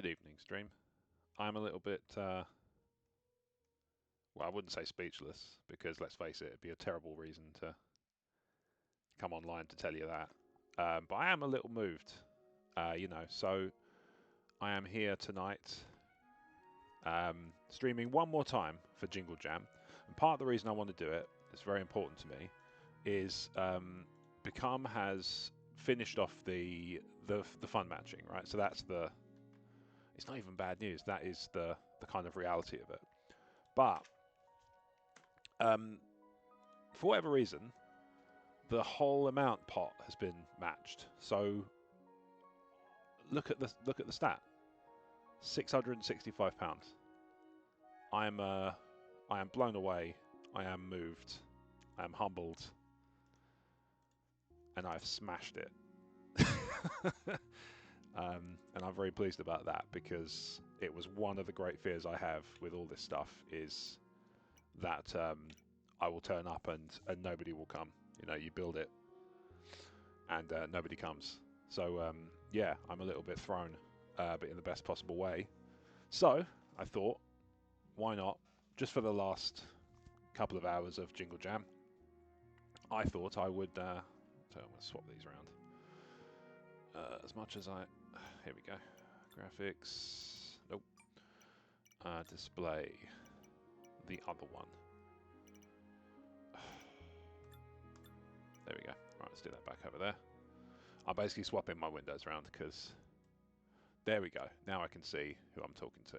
Good evening, stream. I'm a little bit, well, I wouldn't say speechless because let's face it, it'd be a terrible reason to come online to tell you that. But I am a little moved, so I am here tonight streaming one more time for Jingle Jam. And part of the reason I want to do it, it's very important to me, is Become has finished off the fun matching, right? So that's it's not even bad news. That is the kind of reality of it. But for whatever reason, the whole amount pot has been matched. So look at the stat: £665. I am blown away. I am moved. I am humbled, and I've smashed it. And I'm very pleased about that because it was one of the great fears I have with all this stuff is that I will turn up and nobody will come. You know, you build it and nobody comes. So yeah, I'm a little bit thrown, but in the best possible way. So I thought, why not? Just for the last couple of hours of Jingle Jam, I thought I would. So I'm going to swap these around. As much as I, here we go. Graphics. Nope. Display. The other one. There we go. Right, let's do that back over there. I'm basically swapping my windows around because there we go. Now I can see who I'm talking to.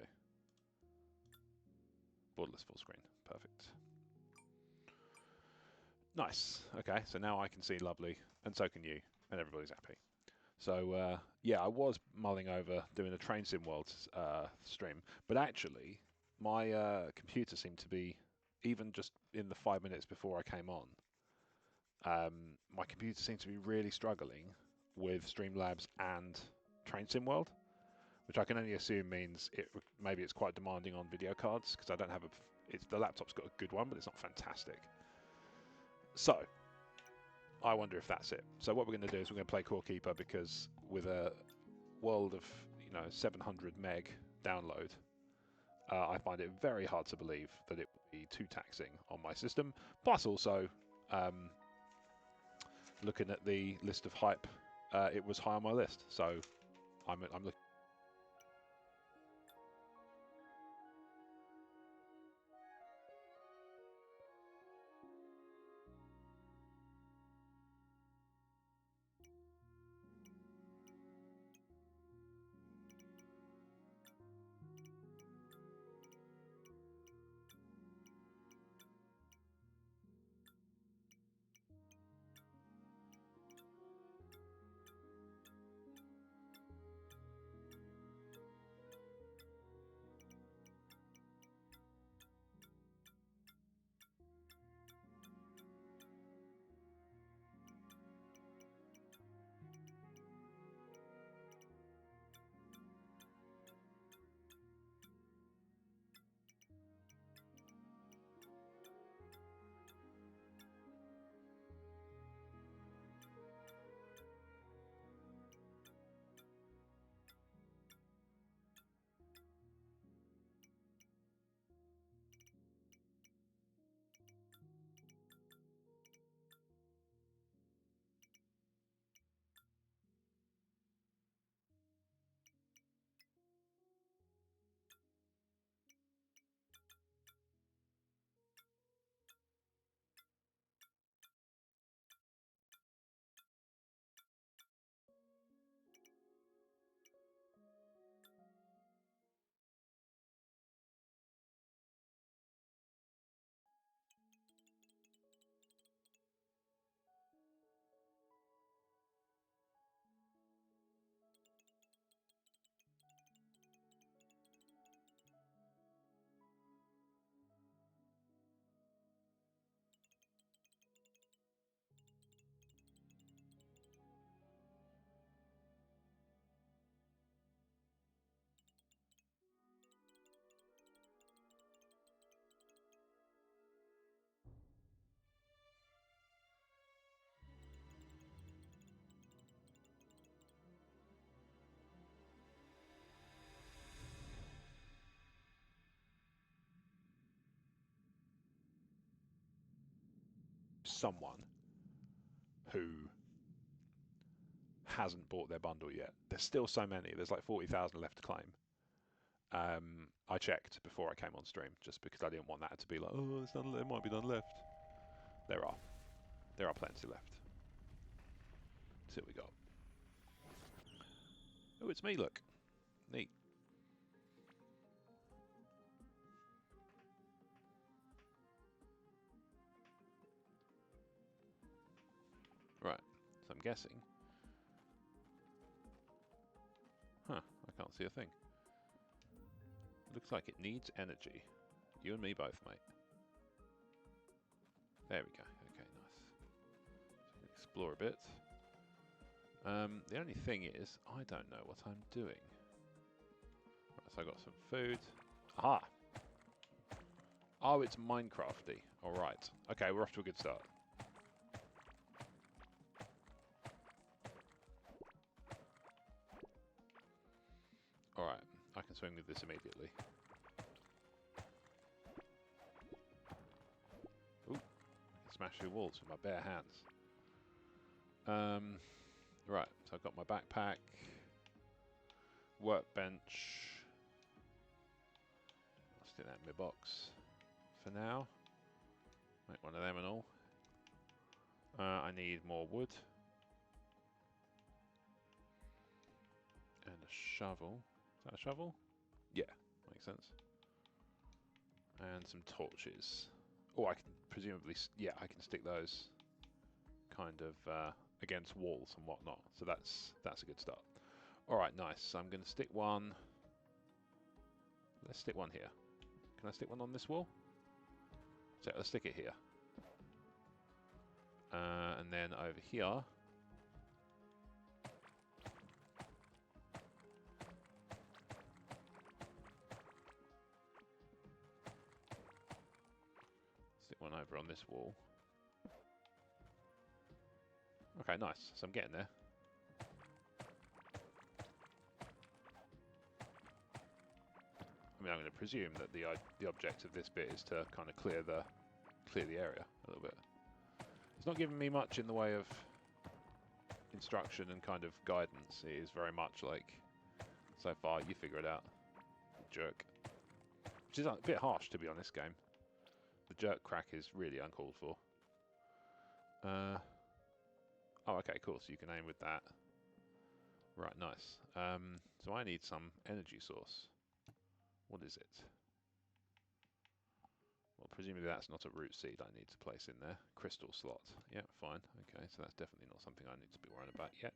Borderless full screen. Perfect. Nice. Okay, so now I can see lovely, and so can you, and everybody's happy. So yeah, I was mulling over doing a Train Sim World stream, but actually my computer seemed to be, even just in the 5 minutes before I came on, my computer seemed to be really struggling with Streamlabs and Train Sim World, which I can only assume means maybe it's quite demanding on video cards because I don't have the laptop's got a good one, but it's not fantastic. So I wonder if that's it. So what we're going to do is we're going to play Core Keeper because with a world of 700 meg download, I find it very hard to believe that it would be too taxing on my system. Plus also, looking at the list of hype, it was high on my list. So I'm looking. someone who hasn't bought their bundle yet. There's still so many. There's like 40,000 left to claim. I checked before I came on stream just because I didn't want that to be like, oh, there might be none left. There are. There are plenty left. Let's see what we got. Oh, it's me, look. Neat. Right, so I'm guessing. Huh, I can't see a thing. Looks like it needs energy. You and me both, mate. There we go. Okay, nice. So explore a bit. The only thing is, I don't know what I'm doing. Right, so I got some food. Aha! Oh, it's Minecrafty. Alright. Okay, we're off to a good start. Alright, I can swing with this immediately. Ooh, I can smash through walls with my bare hands. Right, so I've got my backpack, workbench. I'll stick that in my box for now. Make one of them and all. I need more wood. And a shovel. Is that a shovel? Yeah, makes sense. And some torches. Oh, I can presumably, yeah, I can stick those kind of against walls and whatnot. So that's a good start. All right, nice. So I'm going to stick one. Let's stick one here. Can I stick one on this wall? So let's stick it here. And then over here. Stick one over on this wall. Okay, nice. So I'm getting there. I mean, I'm going to presume that the object of this bit is to kind of clear the area a little bit. It's not giving me much in the way of instruction and kind of guidance. It is very much like, so far, you figure it out, jerk. Which is a bit harsh, to be honest, game. The jerk crack is really uncalled for. Oh, okay, cool. So you can aim with that. Right, nice. So I need some energy source. What is it? Well, presumably that's not a root seed I need to place in there. Crystal slot. Yeah, fine. Okay, so that's definitely not something I need to be worrying about yet.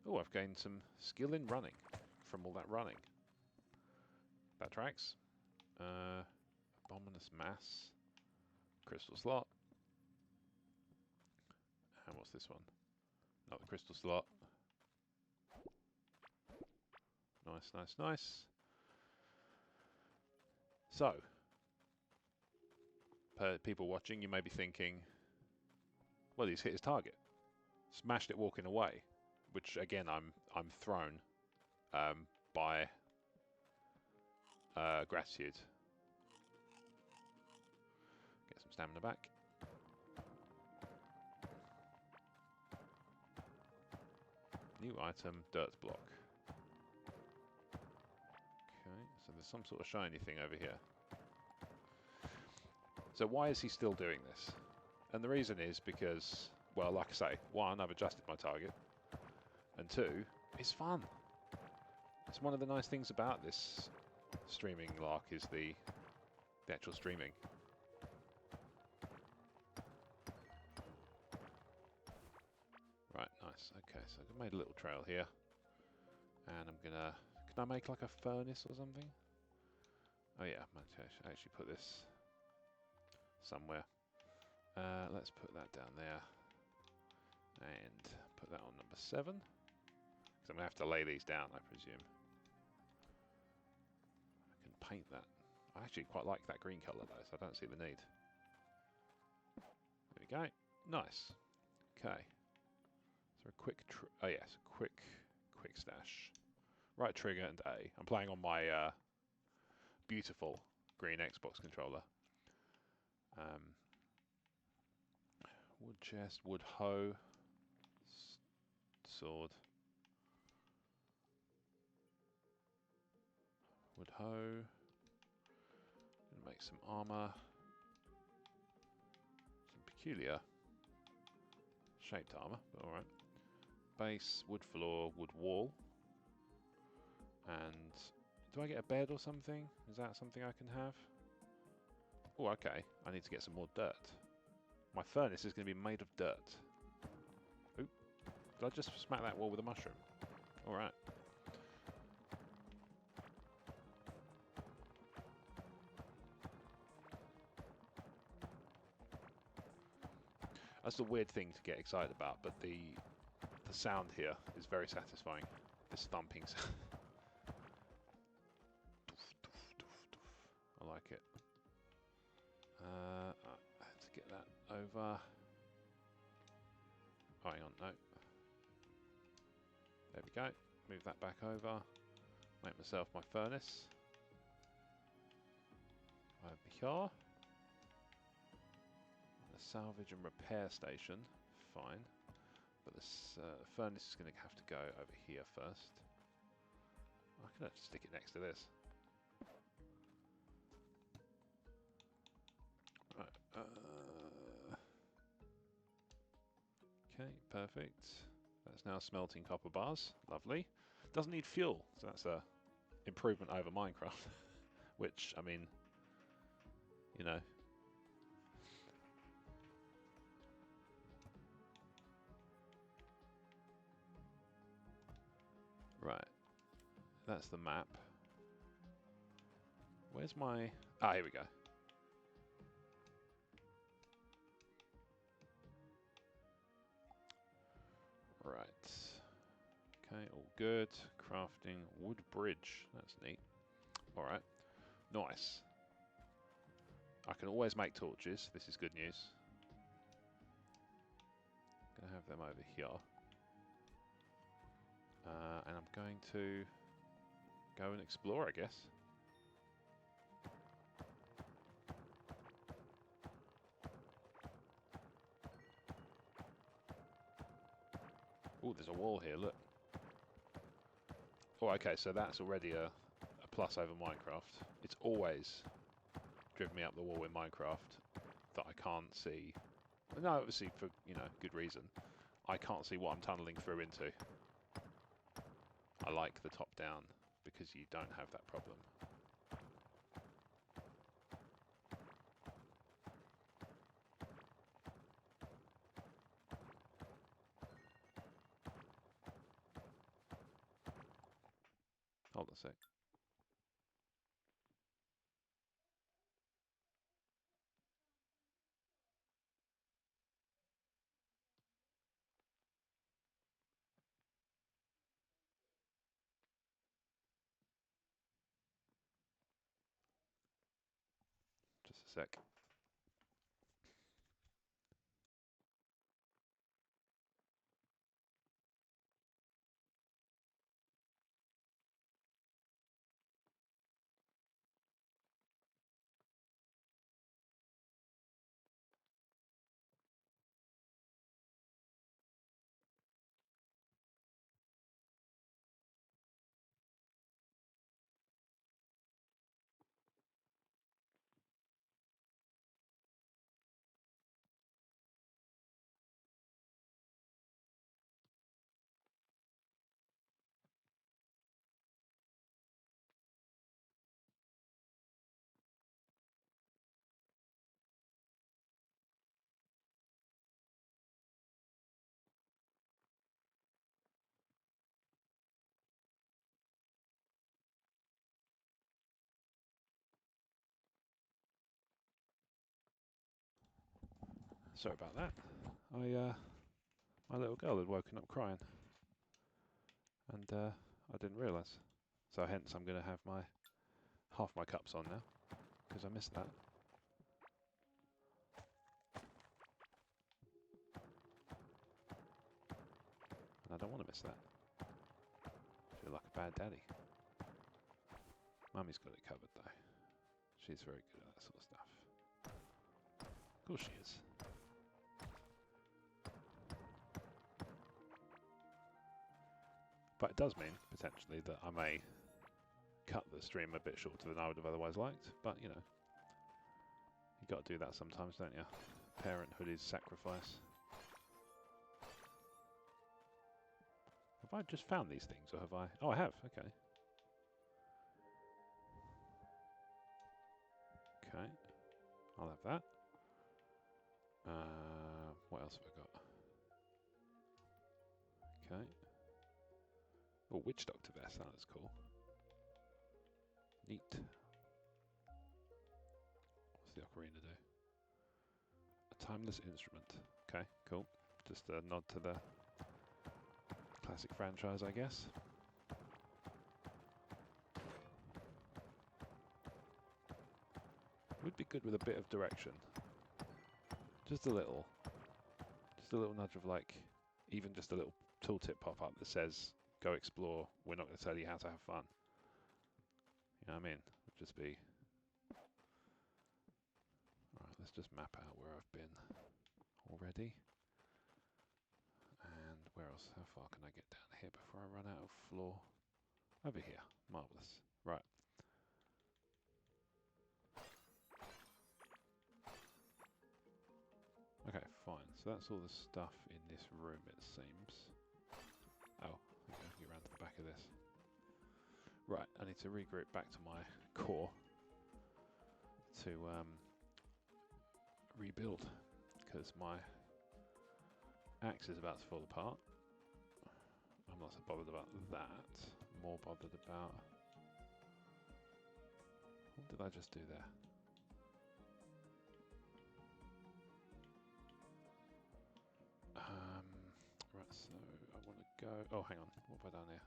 Oh, I've gained some skill in running from all that running. That tracks. Abominous mass. Crystal slot. And what's this one? Not the crystal slot. Nice, nice, nice. So, per people watching, you may be thinking, well, he's hit his target. Smashed it walking away, which again I'm thrown by gratitude. Get some stamina back. New item, dirt block. Okay, so there's some sort of shiny thing over here. So why is he still doing this? And the reason is because, well, like I say, one, I've adjusted my target, and two, it's fun. It's one of the nice things about this streaming lark is the actual streaming. Right, nice. Okay, so I've made a little trail here, and I'm gonna. Can I make like a furnace or something? Oh yeah, I might actually put this somewhere. Let's put that down there, and put that on number 7. Because I'm gonna have to lay these down, I presume. I can paint that. I actually quite like that green colour though, so I don't see the need. There we go. Nice. Okay. So a quick, oh yes, quick stash. Right trigger and A. I'm playing on my beautiful green Xbox controller. wood chest, wood hoe, sword, wood hoe. Gonna make some armor. Some peculiar shaped armor, but alright. Base, wood floor, wood wall. And do I get a bed or something? Is that something I can have? Oh, okay. I need to get some more dirt. My furnace is going to be made of dirt. Oop. Did I just smack that wall with a mushroom? Alright. That's the weird thing to get excited about, but the sound here is very satisfying. This thumping sound. I like it. To get that over. Oh, hang on, no. There we go. Move that back over. Make myself my furnace. Over here. The salvage and repair station. Fine. But this furnace is going to have to go over here first. I could have to stick it next to this. Right. Okay, perfect. That's now smelting copper bars. Lovely. Doesn't need fuel, so that's a improvement over Minecraft. Which, I mean, you know. Right. That's the map. Where's my... Ah, here we go. Right. Okay, all good. Crafting wood bridge. That's neat. Alright. Nice. I can always make torches. This is good news. Gonna have them over here. And I'm going to go and explore, I guess. Oh, there's a wall here, look. Oh, okay, so that's already a plus over Minecraft. It's always driven me up the wall in Minecraft that I can't see. No, obviously for, you know, good reason. I can't see what I'm tunneling through into. I like the top down because you don't have that problem. Hold on a sec. Just a sec. Sorry about that. My little girl had woken up crying, and I didn't realise. So hence I'm going to have my half my cups on now because I missed that. And I don't want to miss that. I feel like a bad daddy. Mummy's got it covered though. She's very good at that sort of stuff. Of course she is. But it does mean, potentially, that I may cut the stream a bit shorter than I would have otherwise liked. But, you know, you got to do that sometimes, don't you? Parenthood is sacrifice. Have I just found these things, or have I? Oh, I have. Okay. Okay. I'll have that. What else have I got? Okay. Oh, Witch Doctor vest. That looks cool. Neat. What's the ocarina do? A timeless instrument. Okay, cool. Just a nod to the classic franchise, I guess. Would be good with a bit of direction. Just a little. Just a little nudge of, like, even just a little tooltip pop up that says, go explore, we're not going to tell you how to have fun. You know what I mean? Would just be... Alright, let's just map out where I've been already. And where else? How far can I get down here before I run out of floor? Over here. Marvellous. Right. Okay, fine. So that's all the stuff in this room, it seems. Oh, okay, I can get around to the back of this. Right, I need to regroup back to my core to rebuild, because my axe is about to fall apart. I'm not so bothered about that. More bothered about... What did I just do there? Right, so I want to go... Oh, hang on. What have I done here?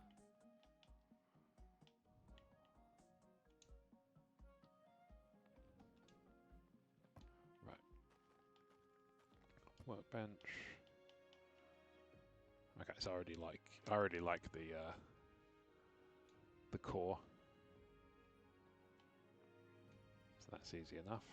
Right. Workbench. Okay, so I already like the core. So that's easy enough.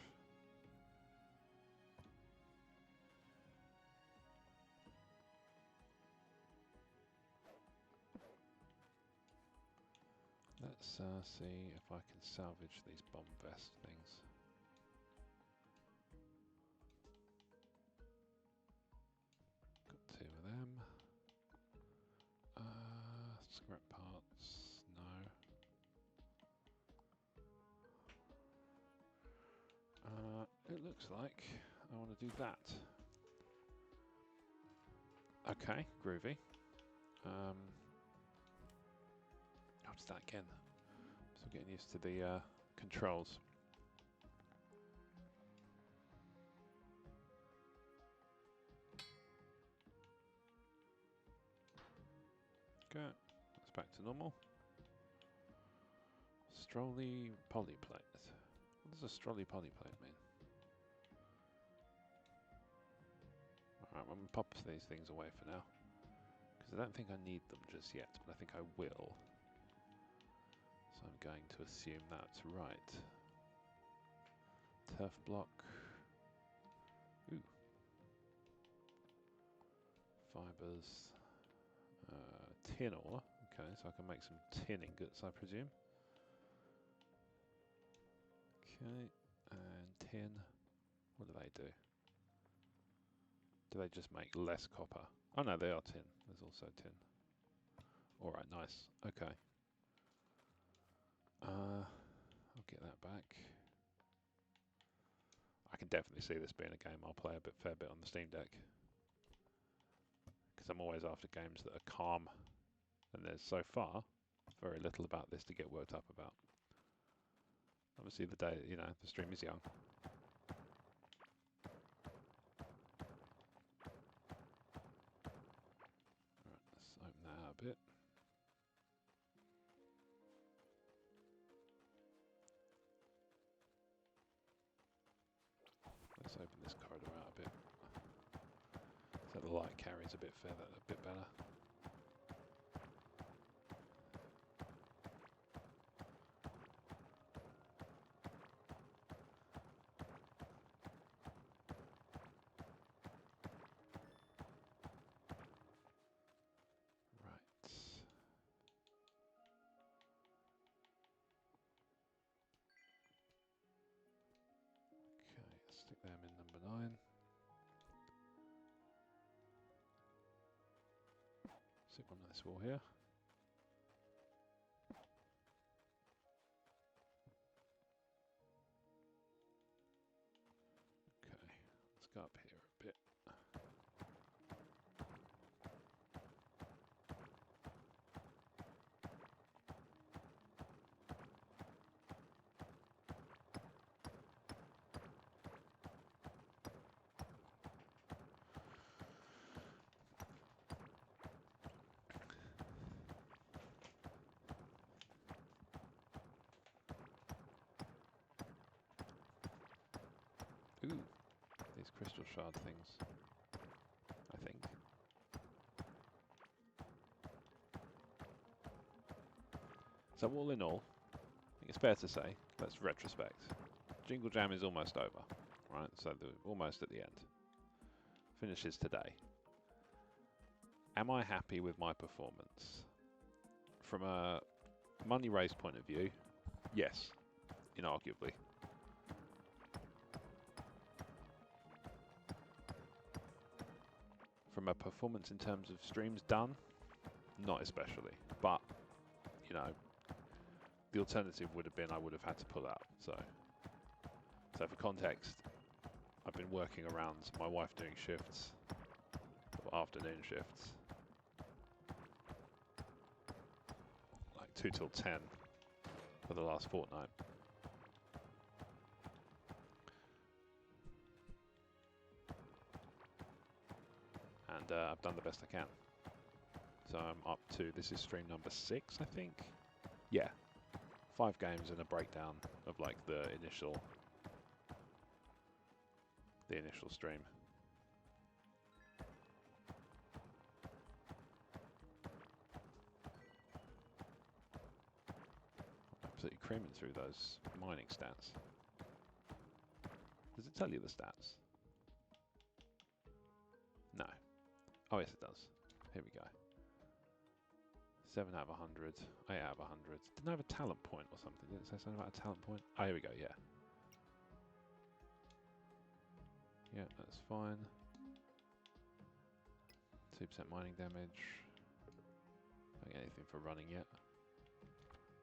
Let's see if I can salvage these bomb vest things. Got 2 of them. Scrap parts, no. It looks like I want to do that. Okay, groovy. What's that again? Still getting used to the controls. Okay, that's back to normal. Strolly polyplate. What does a strolly polyplate mean? Alright, I'm going to pop these things away for now, because I don't think I need them just yet, but I think I will. So I'm going to assume that's right. Turf block. Ooh. Fibers. Tin ore. Okay, so I can make some tin ingots, I presume. Okay, and tin. What do they do? Do they just make less copper? Oh no, they are tin. There's also tin. Alright, nice. Okay. I'll get that back. I can definitely see this being a game I'll play a fair bit on the Steam Deck. Because I'm always after games that are calm. And there's so far very little about this to get worked up about. Obviously the day, you know, the stream is young. Alright, let's open that out a bit. Let's open this corridor out a bit, so the light carries a bit better. Right. Stick them in number 9. Stick one on this wall here. Okay, let's go up here a bit. Ooh, these crystal shard things, I think. So all in all, I think it's fair to say, let's retrospect. Jingle Jam is almost over, right? So almost at the end. Finishes today. Am I happy with my performance? From a money raised point of view, yes, inarguably. From a performance in terms of streams done, not especially. But, you know, the alternative would have been I would have had to pull out. So for context, I've been working around my wife doing shifts, afternoon shifts, like 2 till 10 for the last fortnight. And I've done the best I can. So I'm up to, this is stream number 6, I think. Yeah, 5 games and a breakdown of like the initial stream. Absolutely creaming through those mining stats. Does it tell you the stats? No. Oh yes it does. Here we go. 7 out of 100, 8 out of 100. Didn't I have a talent point or something? Didn't it say something about a talent point? Oh, here we go, yeah. Yeah, that's fine. 2% mining damage. Don't get anything for running yet.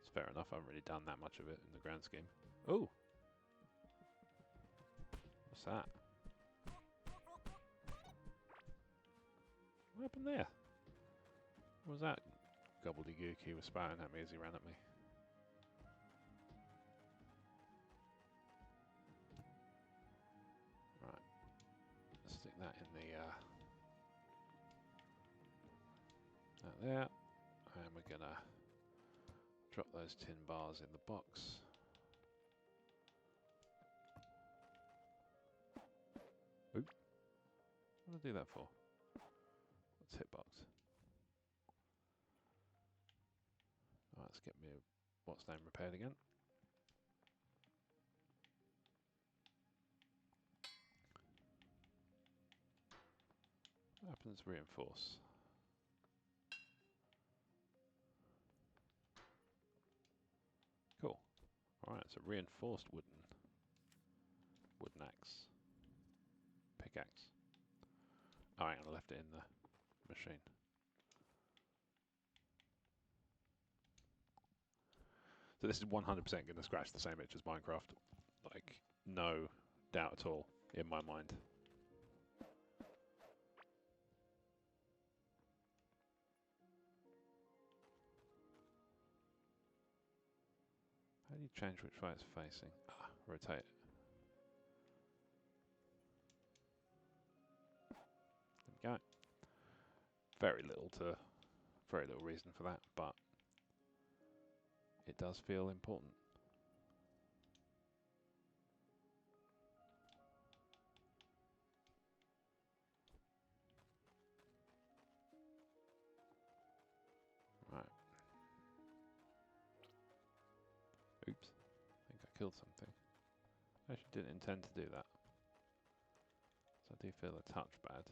It's fair enough, I haven't really done that much of it in the grand scheme. Oh! What's that? What happened there? What was that gobbledygook he was spouting at me as he ran at me? Right. Let's stick that in the that there. And we're gonna drop those tin bars in the box. Oop. What did I do that for? What's hitbox? Alright, let's get me a what's name repaired again. What happens reinforce? Cool. Alright, so reinforced wooden axe. Pickaxe. Alright, I left it in the machine. So this is 100% going to scratch the same itch as Minecraft. Like, no doubt at all in my mind. How do you change which way it's facing? Ah, rotate it. There we go. Very little reason for that, but it does feel important. Right. Oops. I think I killed something. I actually didn't intend to do that. So I do feel a touch bad.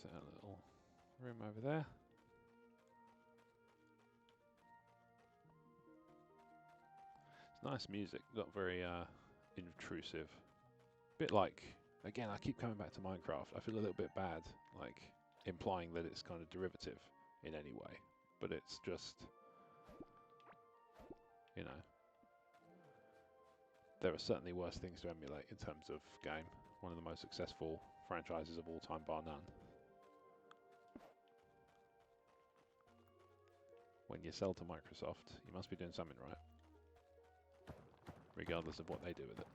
Set a little room over there. It's nice music, not very intrusive. Bit like, again, I keep coming back to Minecraft. I feel a little bit bad, like implying that it's kind of derivative in any way, but it's just, you know, there are certainly worse things to emulate in terms of game. One of the most successful franchises of all time, bar none. When you sell to Microsoft, you must be doing something right, regardless of what they do with it.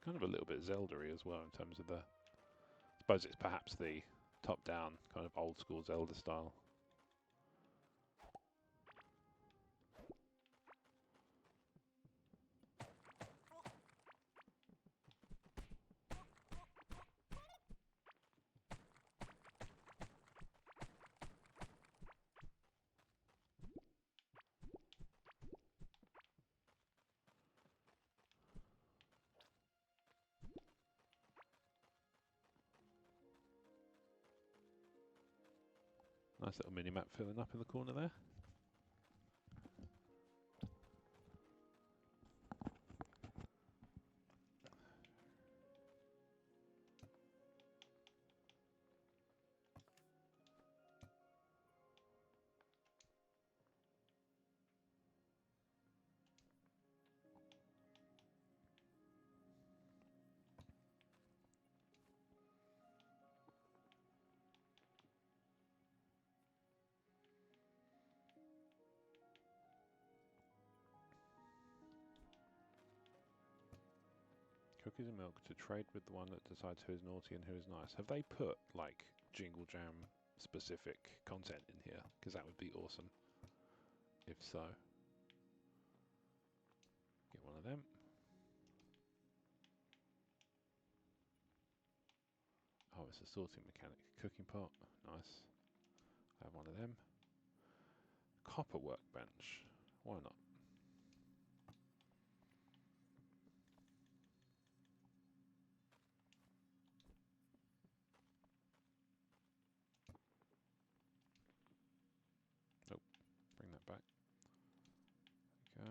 Kind of a little bit Zelda-y as well in terms of the... I suppose it's perhaps the top-down, kind of old-school Zelda style. Nice little mini-map filling up in the corner there. Cookies and milk to trade with the one that decides who's naughty and who's nice. Have they put, like, Jingle Jam specific content in here? Because that would be awesome. If so. Get one of them. Oh, it's a sorting mechanic. Cooking pot. Nice. I have one of them. Copper workbench. Why not? Oh, bring that back. Okay.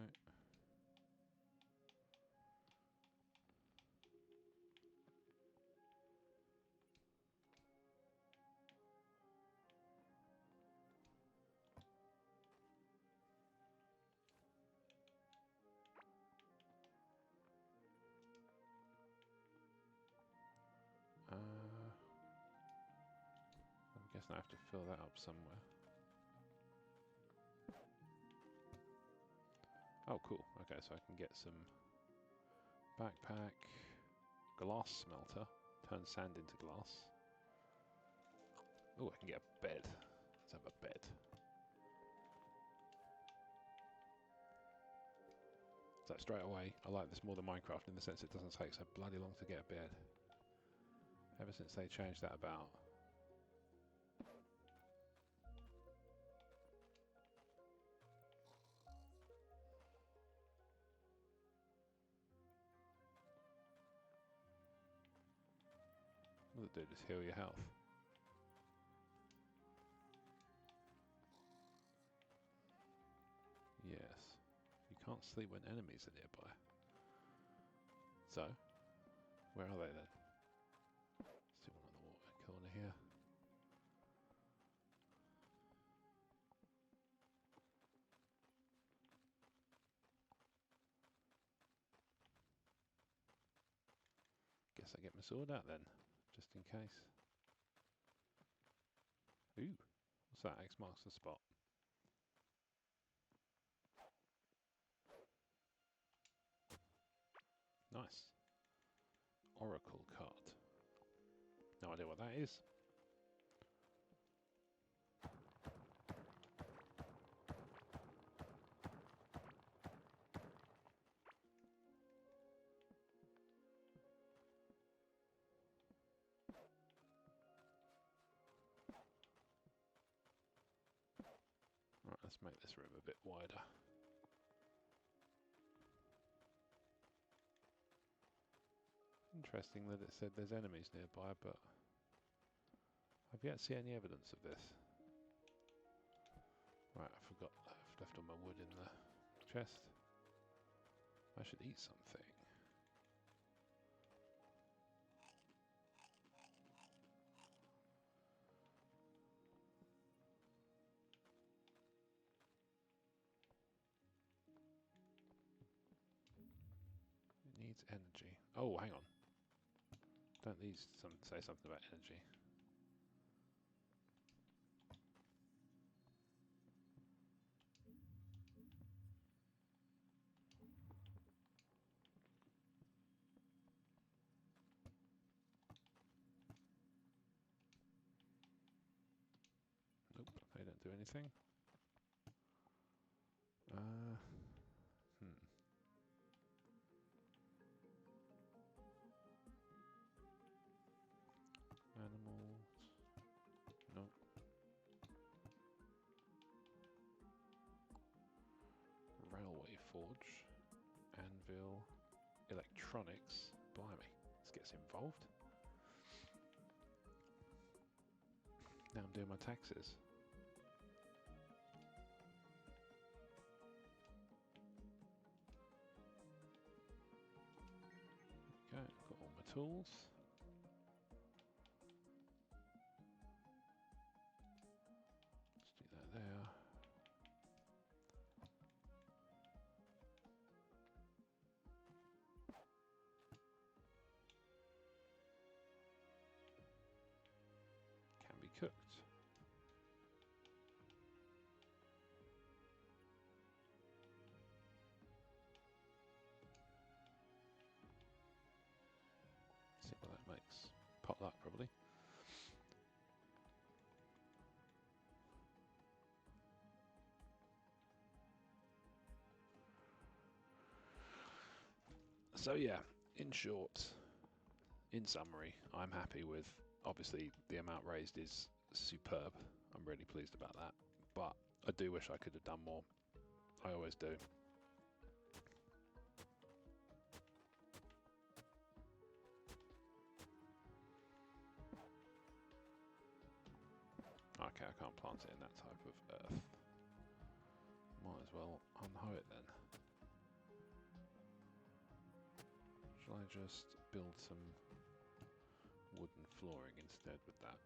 I'm guessing I have to fill that up somewhere. Oh, cool. Okay, so I can get some backpack, glass smelter, turn sand into glass. Oh, I can get a bed. Let's have a bed. So straight away, I like this more than Minecraft in the sense it doesn't take so bloody long to get a bed. Ever since they changed that about. What do they do? Just heal your health. Yes. You can't sleep when enemies are nearby. So, where are they then? Still one on the water corner here. Guess I get my sword out then, just in case. Ooh, what's that? X marks the spot. Nice. Oracle card. No idea what that is. Make this room a bit wider. Interesting that it said there's enemies nearby, but I've yet to see any evidence of this. Right, I forgot I've left all my wood in the chest. I should eat something. It needs energy. Oh, hang on. Don't these say something about energy? Nope, they don't do anything. Animals. Nope. Railway forge. Anvil. Electronics. Blimey. This gets involved. Now I'm doing my taxes. Okay, got all my tools. Let's do that there. Can be cooked. See what that makes. Potluck, probably. So yeah, in short, in summary, I'm happy with, obviously the amount raised is superb. I'm really pleased about that, but I do wish I could have done more. I always do. Okay, I can't plant it in that type of earth. Might as well unhoe it then. Shall I just build some wooden flooring instead with that?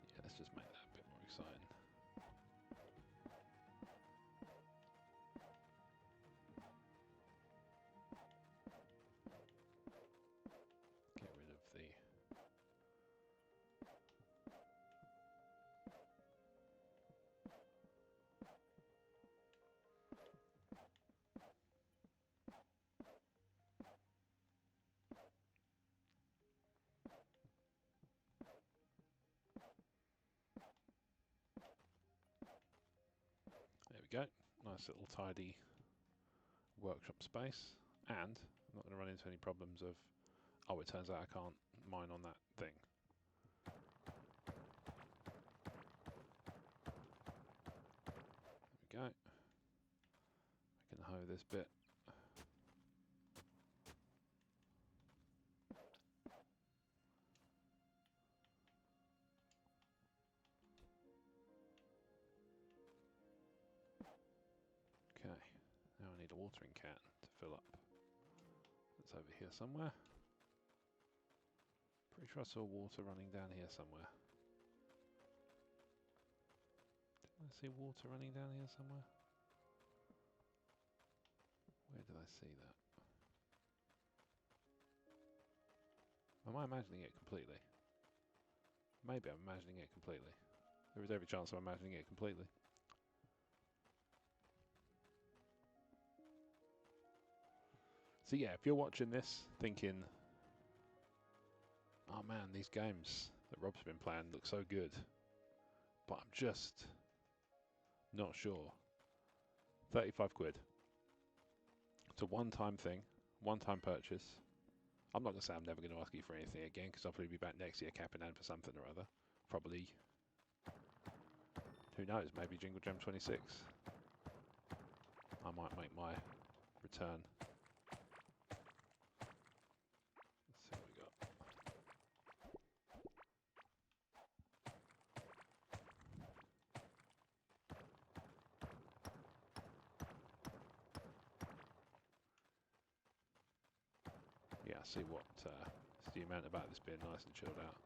Yeah, let's just make that a bit more exciting. Get rid of the... There we go. Nice little tidy workshop space. And I'm not going to run into any problems of, oh, it turns out I can't mine on that thing. There we go. I can hoe this bit. Okay, now I need a watering can to fill up. It's over here somewhere. Pretty sure I saw water running down here somewhere. Did I see water running down here somewhere? Where did I see that? Am I imagining it completely? Maybe I'm imagining it completely. There is every chance I'm imagining it completely. So yeah, if you're watching this thinking, oh man, these games that Rob's been playing look so good, but I'm just Not sure. 35 quid. It's a one-time thing, one-time purchase. I'm not going to say I'm never going to ask you for anything again, because I'll probably be back next year capping in for something or other. Probably. Who knows, maybe Jingle Jam 26. I might make my return. Let's see what we got. Yeah, see what the amount about this being nice and chilled out.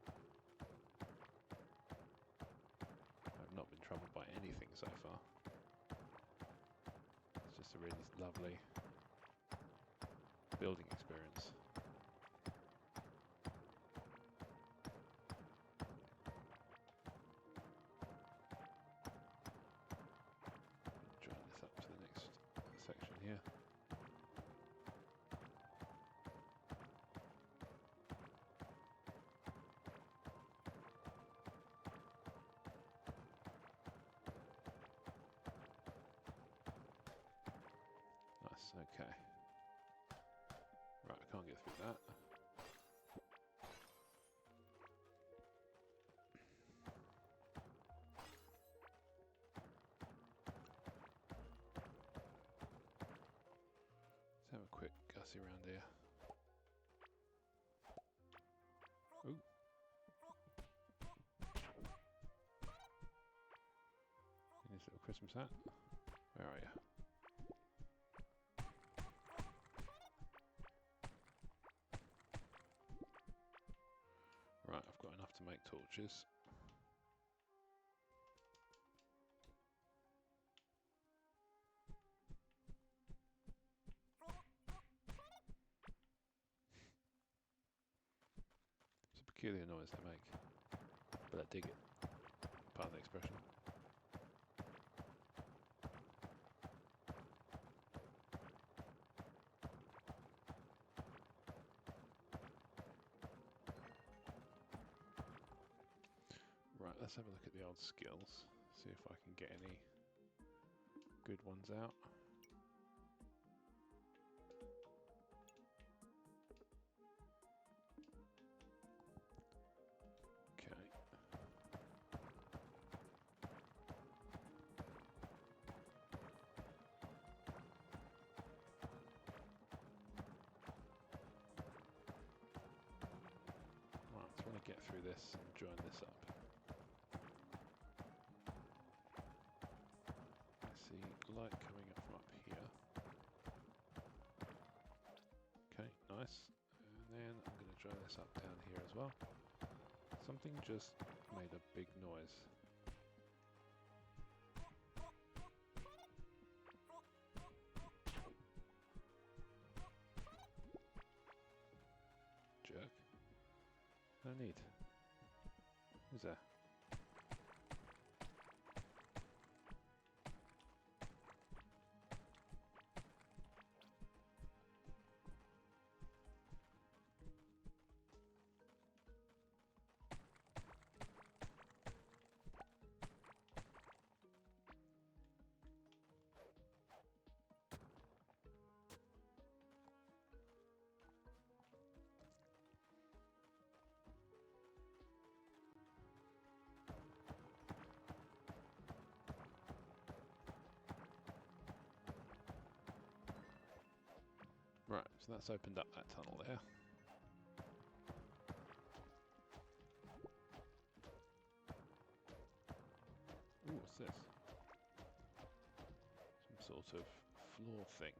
I've not been troubled by anything so far. It's just a really lovely building experience. Join this up to the next section here. Nice, okay. Right, I can't get through that. Let's have a quick gussy around here. Ooh. Nice little Christmas hat. Where are you? Right, I've got enough to make torches. It's a peculiar noise they make, but I dig it. Part of the expression. Right, let's have a look at the old skills. See if I can get any good ones out. Okay. Right, so I want to get through this and join this up. I see light coming up from up here. Okay, nice. And then I'm going to join this up down here as well. Something just made a big noise. Jerk. No need. Who's there? Right, so that's opened up that tunnel there. Ooh, what's this? Some sort of floor thing.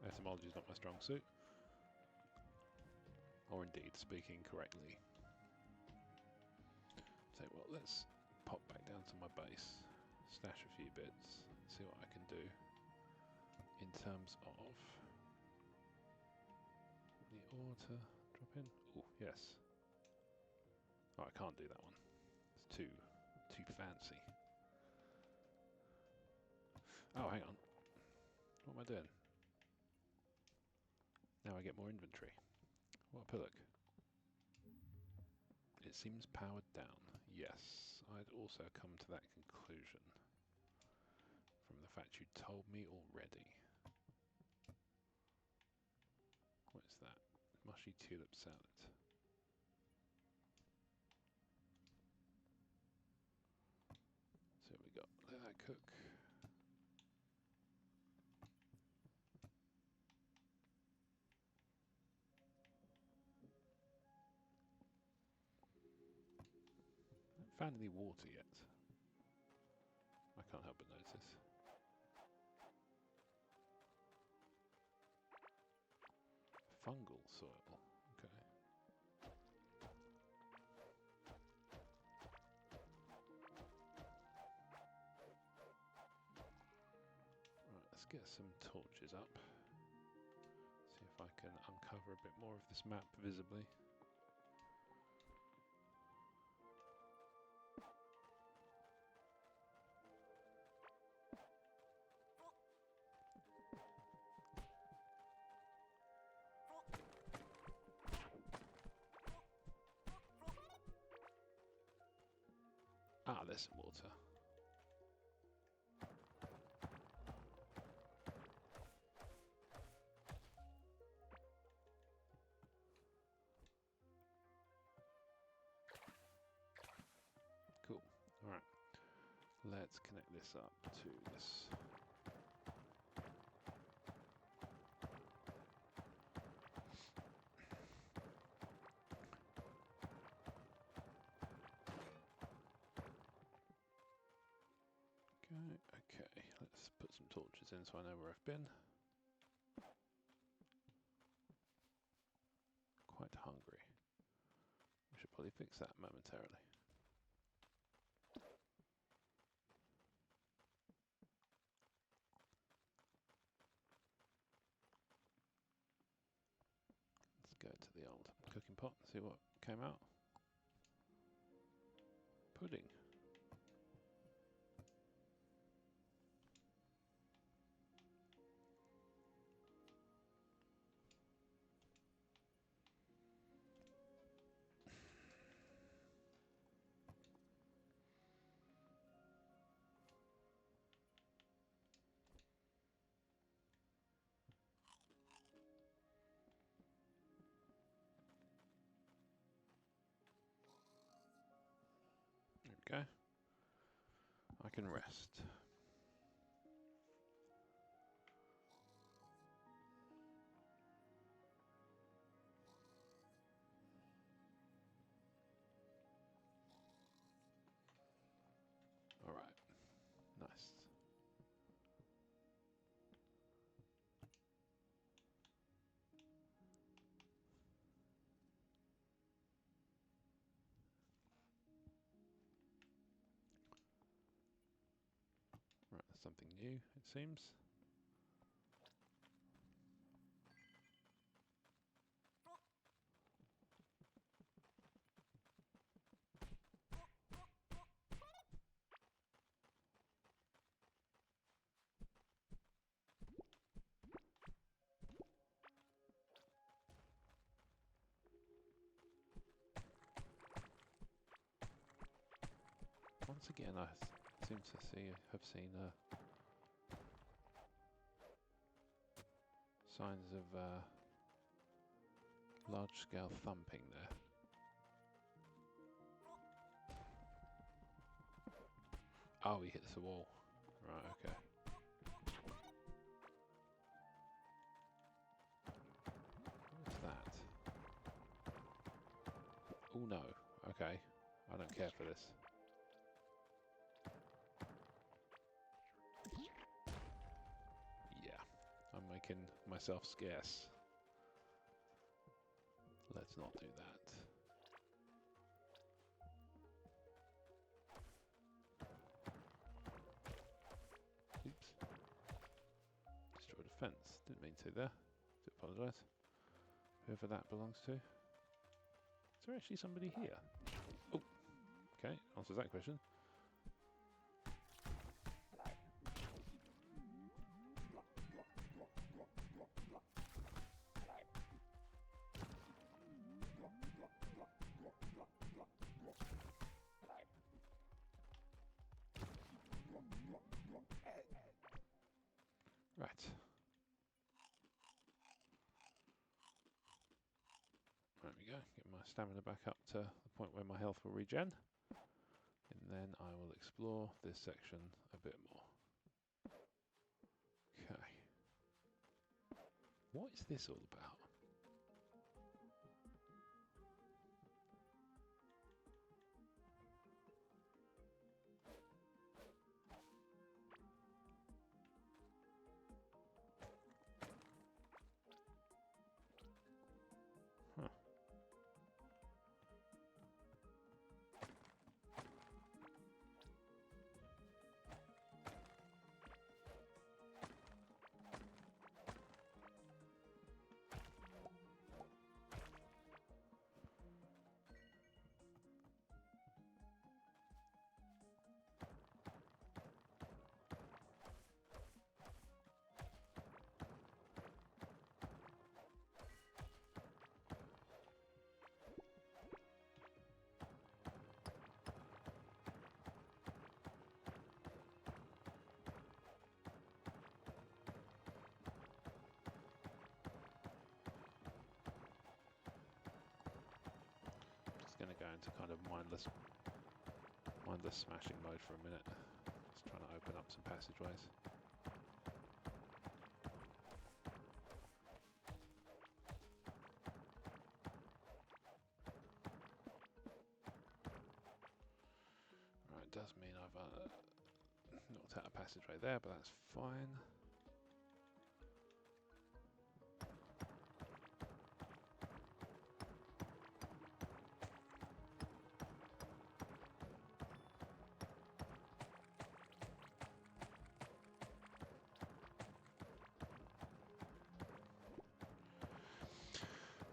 Etymology is not my strong suit. Or indeed, speaking correctly. Tell you what, let's pop back down to my base, stash a few bits, see what I can do in terms of the ore to drop in. Oh, yes. Oh, I can't do that one. It's too fancy. Oh, hang on. What am I doing? Now I get more inventory. What a pillock. It seems powered down. Yes, I'd also come to that conclusion from the fact you told me already. What is that? Mushy tulip salad. So we got, let that cook. I haven't found any water yet. I can't help but notice. Fungal soil. Okay. Right, let's get some torches up. See if I can uncover a bit more of this map visibly. Ah, there's some water. Cool. Alright. Let's connect this up to this. Okay, let's put some torches in so I know where I've been. Quite hungry. We should probably fix that momentarily. Let's go to the old cooking pot and see what came out. Pudding. There we go. I can rest. Alright. Nice. Right, that's something new, it seems. Once again, I seem to have seen signs of large-scale thumping there. Oh, he hits the wall. Right, okay. What's that? Oh no. Okay. I don't care for this. Yeah. I'm making myself scarce. Let's not do that. Oops. Destroyed a fence. Didn't mean to there. Do apologise. Whoever that belongs to. Is there actually somebody here? Oh. Okay, answers that question. Right. There we go. Get my stamina back up to the point where my health will regen. And then I will explore this section a bit more. Okay. What is this all about? Huh. Just going to go into kind of mindless smashing mode for a minute. Just trying to open up some passageways. Right, it does mean I've knocked out a passageway there, but that's fine.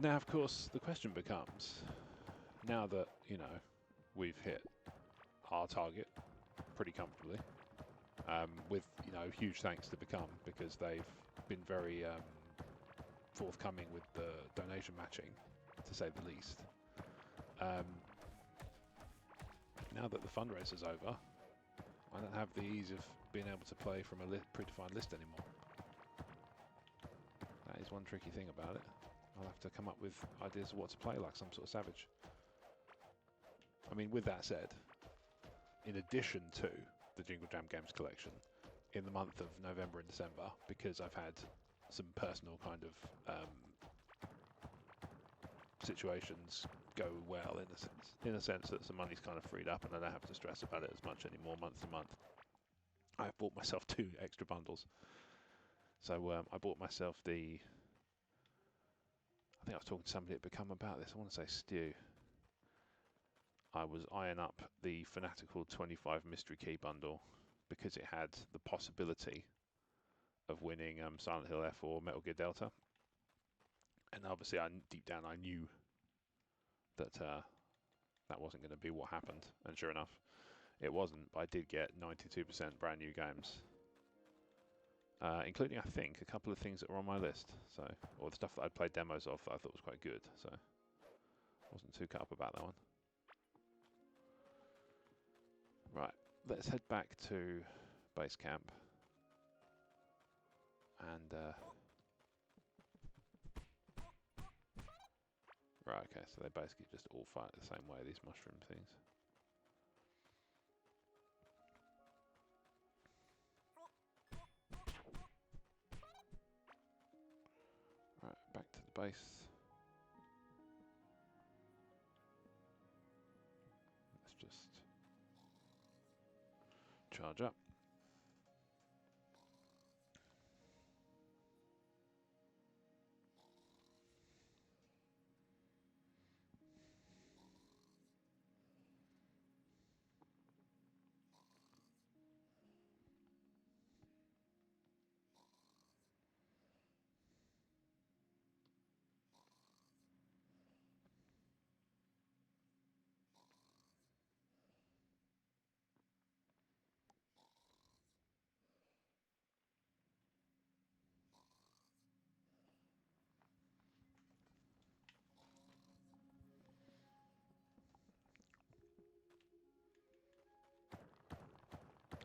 Now, of course, the question becomes, now that, you know, we've hit our target pretty comfortably, with, you know, huge thanks to Become, because they've been very forthcoming with the donation matching, to say the least. Now that the fundraiser's over, I don't have the ease of being able to play from a predefined list anymore. That is one tricky thing about it. I'll have to come up with ideas of what to play like some sort of savage. I mean, with that said, in addition to the Jingle Jam Games collection, in the month of November and December, because I've had some personal kind of situations go well in a sense that some money's kind of freed up and I don't have to stress about it as much anymore month to month. I've bought myself 2 extra bundles. So I bought myself the, I think I was talking to somebody at Become about this, I want to say Stu. I was eyeing up the Fanatical 25 Mystery Key bundle because it had the possibility of winning Silent Hill F or Metal Gear Delta. And obviously deep down I knew that that wasn't going to be what happened. And sure enough, it wasn't, but I did get 92% brand new games. Including, I think, a couple of things that were on my list, so, or the stuff that I'd played demos of that I thought was quite good, so I wasn't too cut up about that one. Right, let's head back to base camp, and right, okay, so they basically just all fight the same way, these mushroom things. Right, back to the base. Let's just charge up.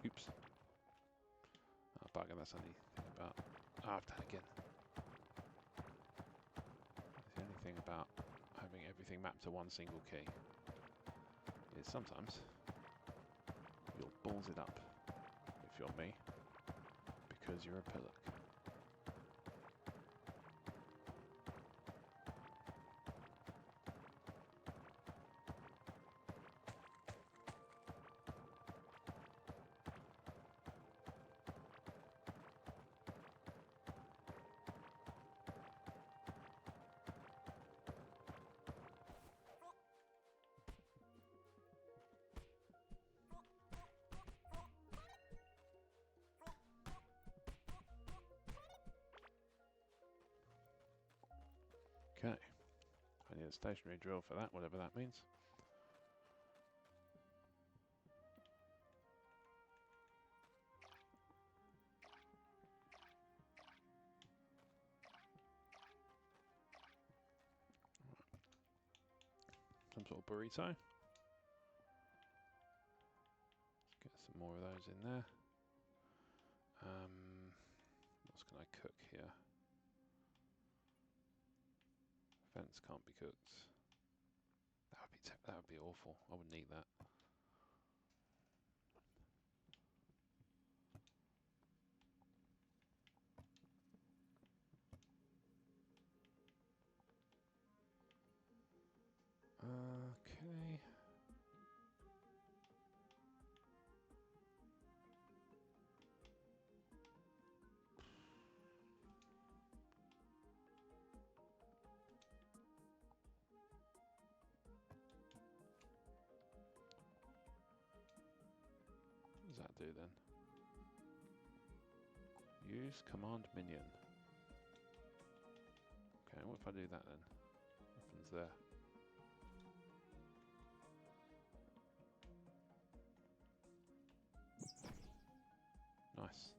Oops. Oh, bugger, that's only thing about. Oh, I've done it again. The only thing about having everything mapped to one single key is sometimes you'll balls it up, if you're me, because you're a pillock. Okay, I need a stationary drill for that, whatever that means. Some sort of burrito. Get some more of those in there. What can I cook here? Fence can't be cooked. That would be awful. I wouldn't eat that. Okay. What does that do then? Use command minion. Okay, what if I do that then? What happens there? Nice.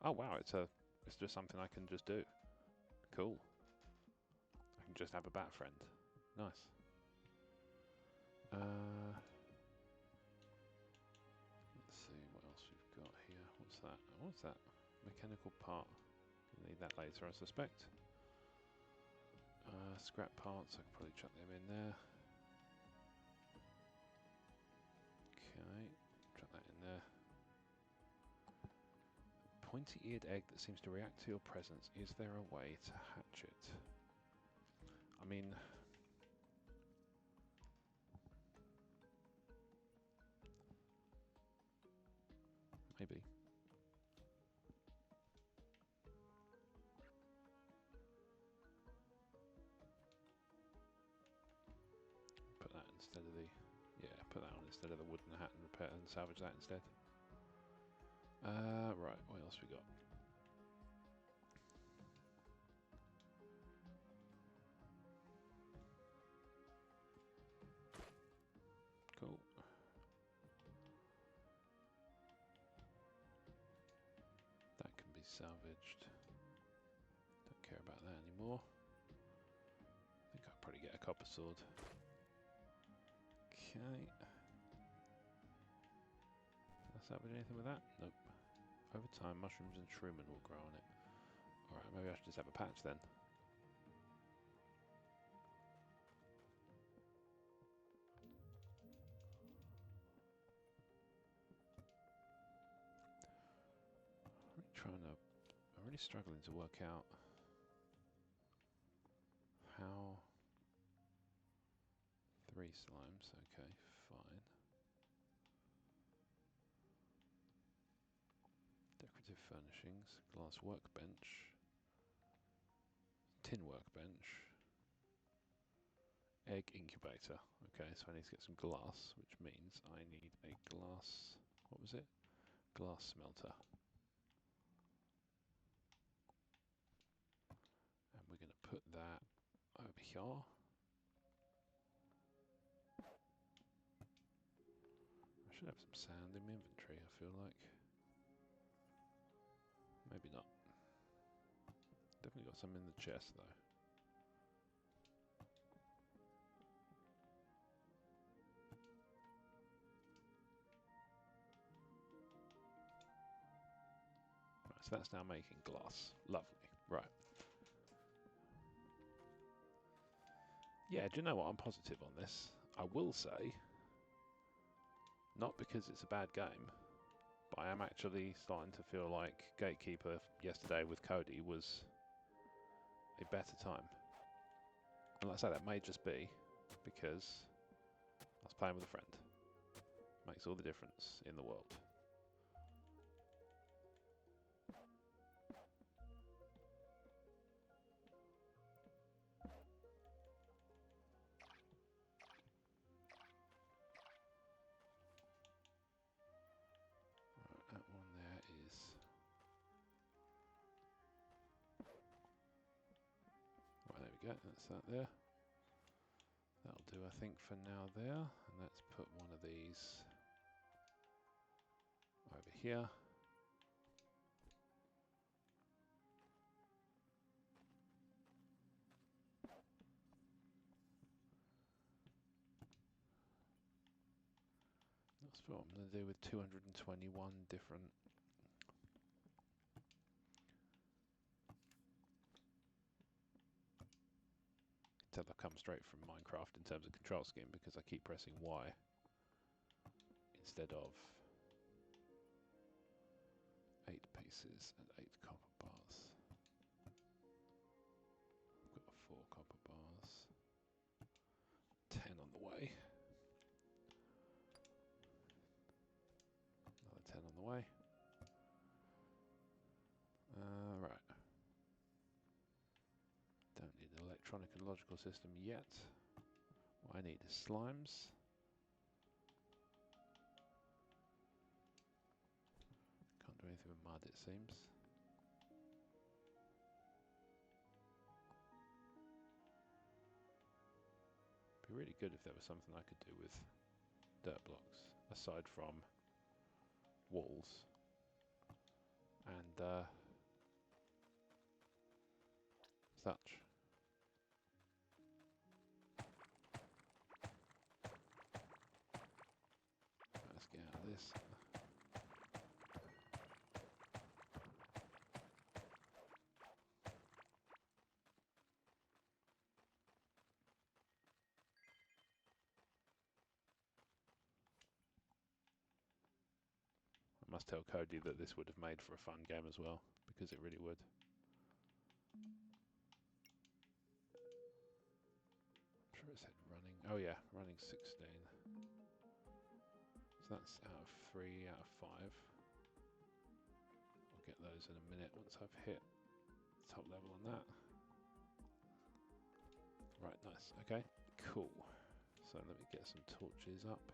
Oh wow, it's just something I can just do. Cool. I can just have a bat friend. Nice. Let's see what else we've got here. What's that? What's that? Mechanical part. Gonna need that later, I suspect. Scrap parts, I could probably chuck them in there. Okay, chuck that in there. Pointy-eared egg that seems to react to your presence. Is there a way to hatch it? I mean... maybe. Put that instead of the... yeah, put that on instead of the wooden hat and repair and salvage that instead. Right, what else we got? Cool. That can be salvaged. Don't care about that anymore. I think I'll probably get a copper sword. Okay. Did I salvage anything with that? Nope. Over time, mushrooms and shrooming will grow on it. Alright, maybe I should just have a patch then. I'm really struggling to work out how... 3 slimes, okay, fine. Decorative furnishings, glass workbench, tin workbench, egg incubator. Okay, so I need to get some glass, which means I need a glass... what was it? Glass smelter. And we're going to put that over here. I should have some sand in my inventory, I feel like. Maybe not. Definitely got some in the chest though. Right, so So that's now making glass. Lovely. Right. Yeah, do you know what? I'm positive on this. I will say, not because it's a bad game, but I am actually starting to feel like Gatekeeper yesterday with Cody was a better time. And like I say, that may just be because I was playing with a friend. Makes all the difference in the world. Right, that one there is... Right, there we go, that's that there. That'll do, I think, for now there. And let's put one of these over here. That's what I'm going to do with 221 different... Tell I've come straight from Minecraft in terms of control scheme because I keep pressing Y instead of 8 pieces and 8 copper bars. I've got 4 copper bars, 10 on the way, another 10 on the way. Right. Don't need an electronic and logical system yet. What I need is slimes. Can't do anything with mud, it seems. Be really good if there was something I could do with dirt blocks, aside from walls and such. Let's get out of this. I must tell Cody that this would have made for a fun game as well, because it really would. I'm sure it said running. Oh yeah, running 16. So that's out of 3 out of 5. I'll get those in a minute once I've hit top level on that. Right, nice. Okay, cool. So let me get some torches up.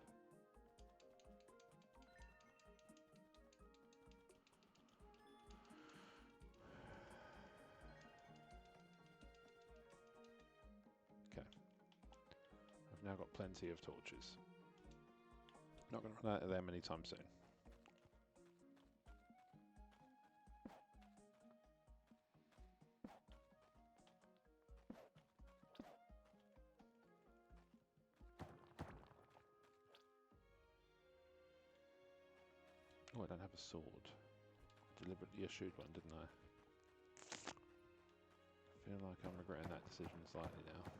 Okay. I've now got plenty of torches. Not going to run out of them anytime soon. Oh, I don't have a sword. Deliberately eschewed one, didn't I? I feel like I'm regretting that decision slightly now.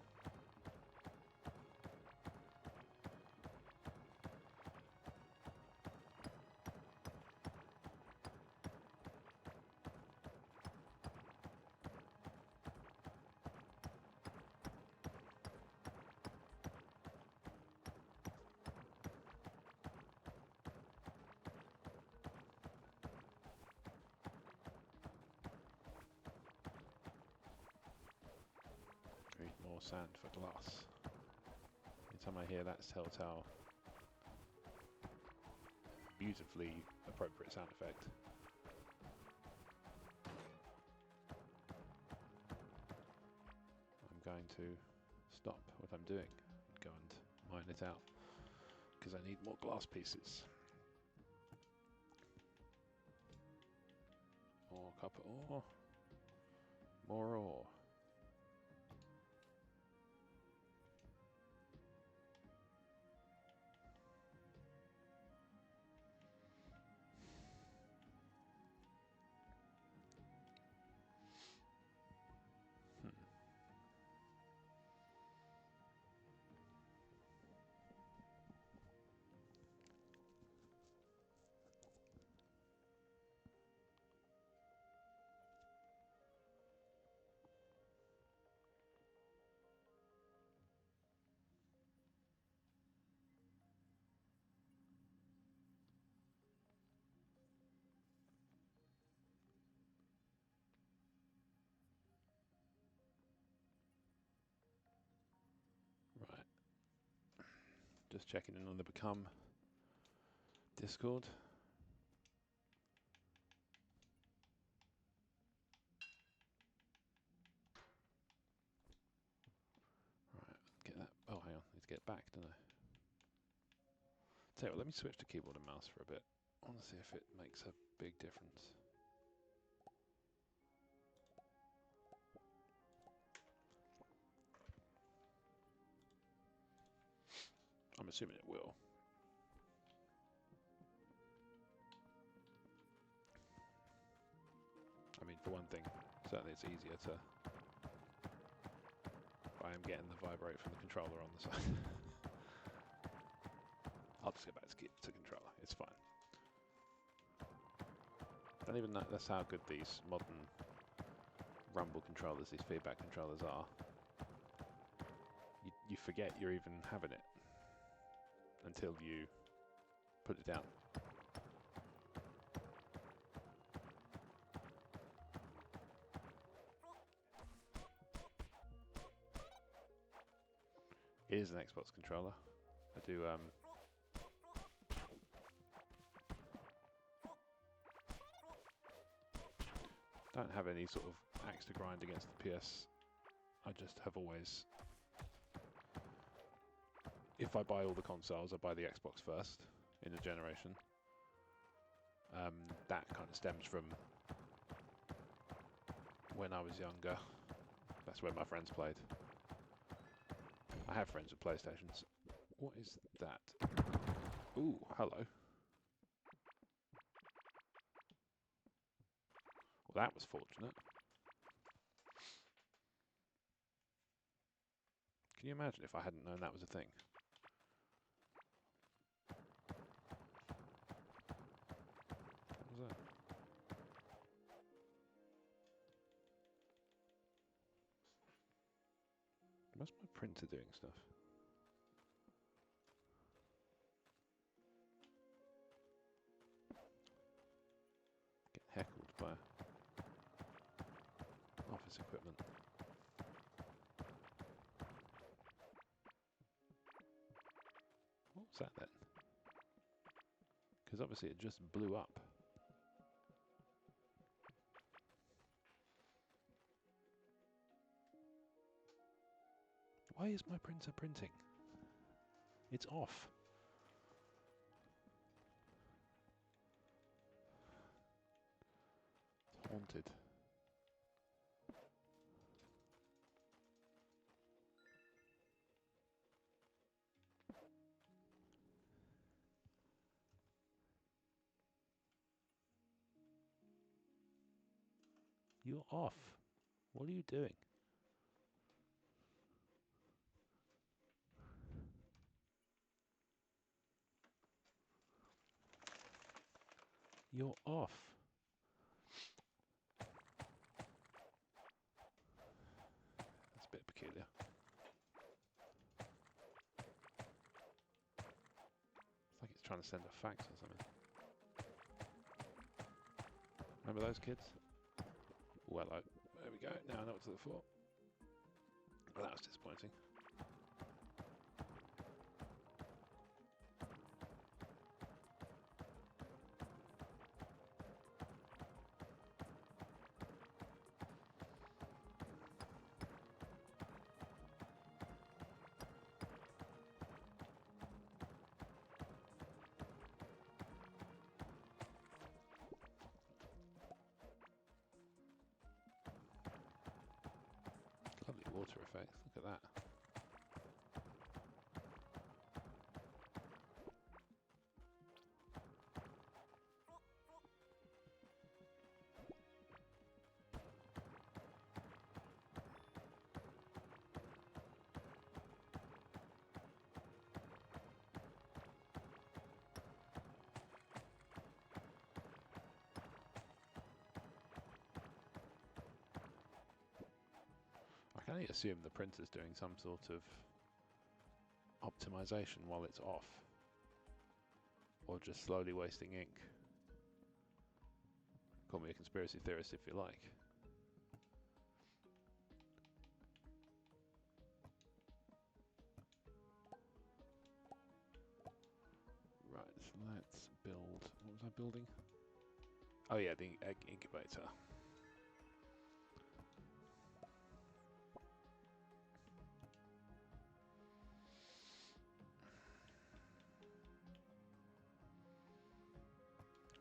Need more sand for glass. Anytime I hear that telltale, beautifully appropriate sound effect, I'm going to stop what I'm doing and go and mine it out, because I need more glass pieces. More copper ore. More ore. Just checking in on the Become Discord. Right, get that. Oh, hang on, I need to get it back, don't I? Tell you what, let me switch to keyboard and mouse for a bit. I want to see if it makes a big difference. I'm assuming it will. I mean, for one thing, certainly it's easier to... I am getting the vibrate from the controller on the side. I'll just go back to controller, it's fine. Don't even know that's how good these modern rumble controllers, these feedback controllers are. You forget you're even having it until you put it down. Here's an Xbox controller. I do don't have any sort of axe to grind against the PS. I just have always, if I buy all the consoles, I buy the Xbox first in a generation. That kind of stems from when I was younger. That's where my friends played. I have friends with PlayStations. What is that? Ooh, hello. Well, that was fortunate. Can you imagine if I hadn't known that was a thing? What was that? What's my printer doing stuff? Getting heckled by office equipment. What was that then? Because obviously it just blew up. Why is my printer printing? It's off. It's haunted. You're off. What are you doing? You're off. That's a bit peculiar. It's like it's trying to send a fax or something. Remember those kids? Well, there we go. Now I know what to look for. Well, that was disappointing. Lovely water effect. Look at that. I can only assume the printer's doing some sort of optimization while it's off, or just slowly wasting ink. Call me a conspiracy theorist if you like. building? Oh yeah, the egg incubator.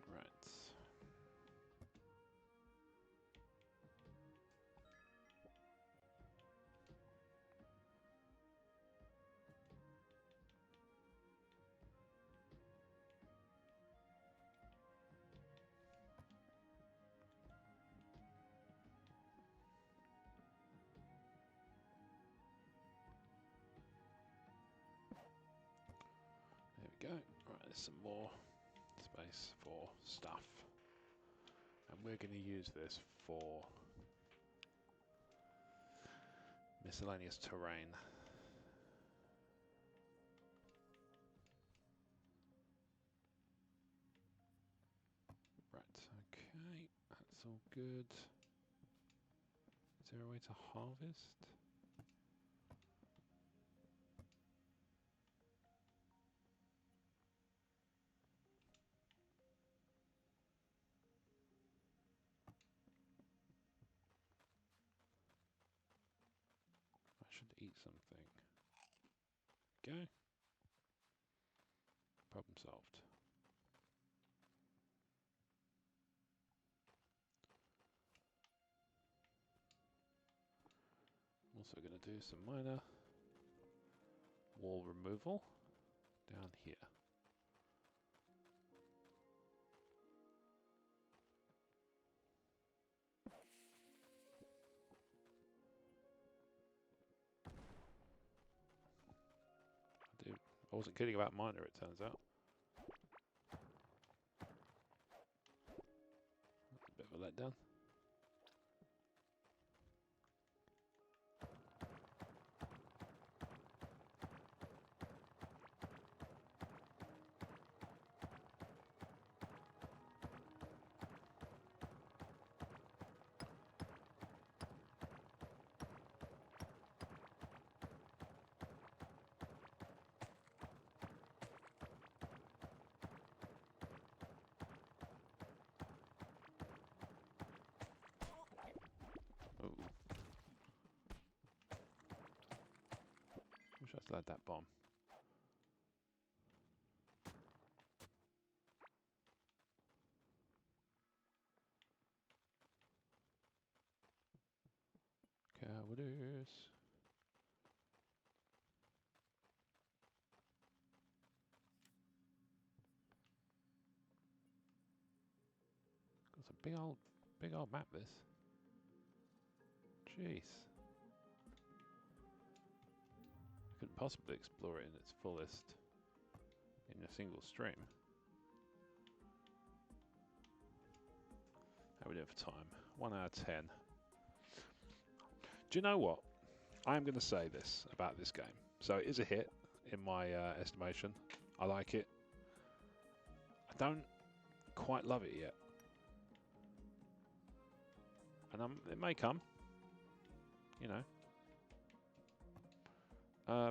Right. There we go. Right, there's some more space for stuff. And we're going to use this for miscellaneous terrain. Right, okay, that's all good. Is there a way to harvest? I should eat something. Go. Problem solved. I'm also going to do some minor wall removal down here. I wasn't kidding about minor, it turns out. That's a bit of a letdown. Oh. Wish I still had that bomb. Cowardice. It's a big old map, this. Jeez. I couldn't possibly explore it in its fullest in a single stream. How are we doing for time? 1 hour 10. Do you know what? I'm going to say this about this game. So it is a hit in my estimation. I like it. I don't quite love it yet. And it may come, you know.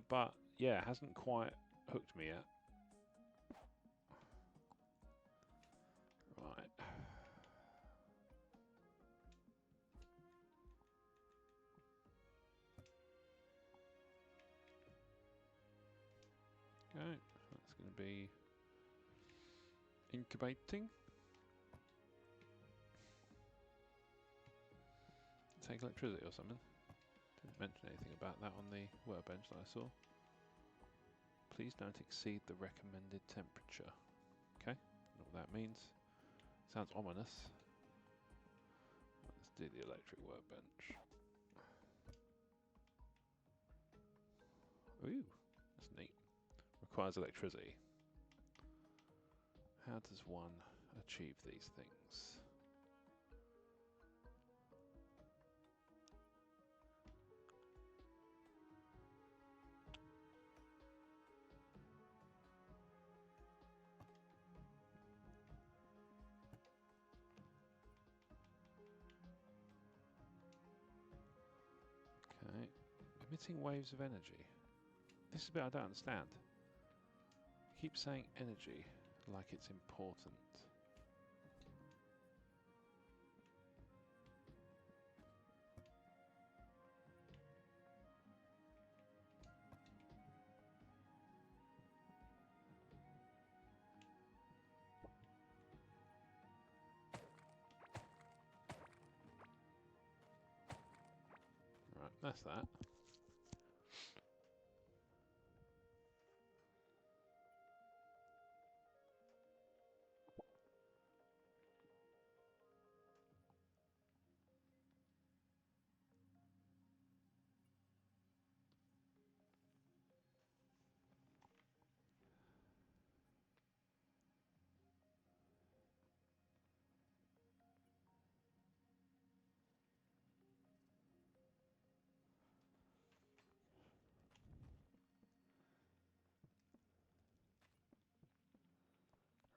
But yeah, it hasn't quite hooked me yet. Right. Okay, that's going to be incubating. Take electricity or something. Didn't mention anything about that on the workbench that I saw. Please don't exceed the recommended temperature. Okay, know what that means. Sounds ominous. Let's do the electric workbench. Ooh, that's neat. Requires electricity. How does one achieve these things? Okay, emitting waves of energy. This is a bit I don't understand. Keep saying energy like it's important. That's that.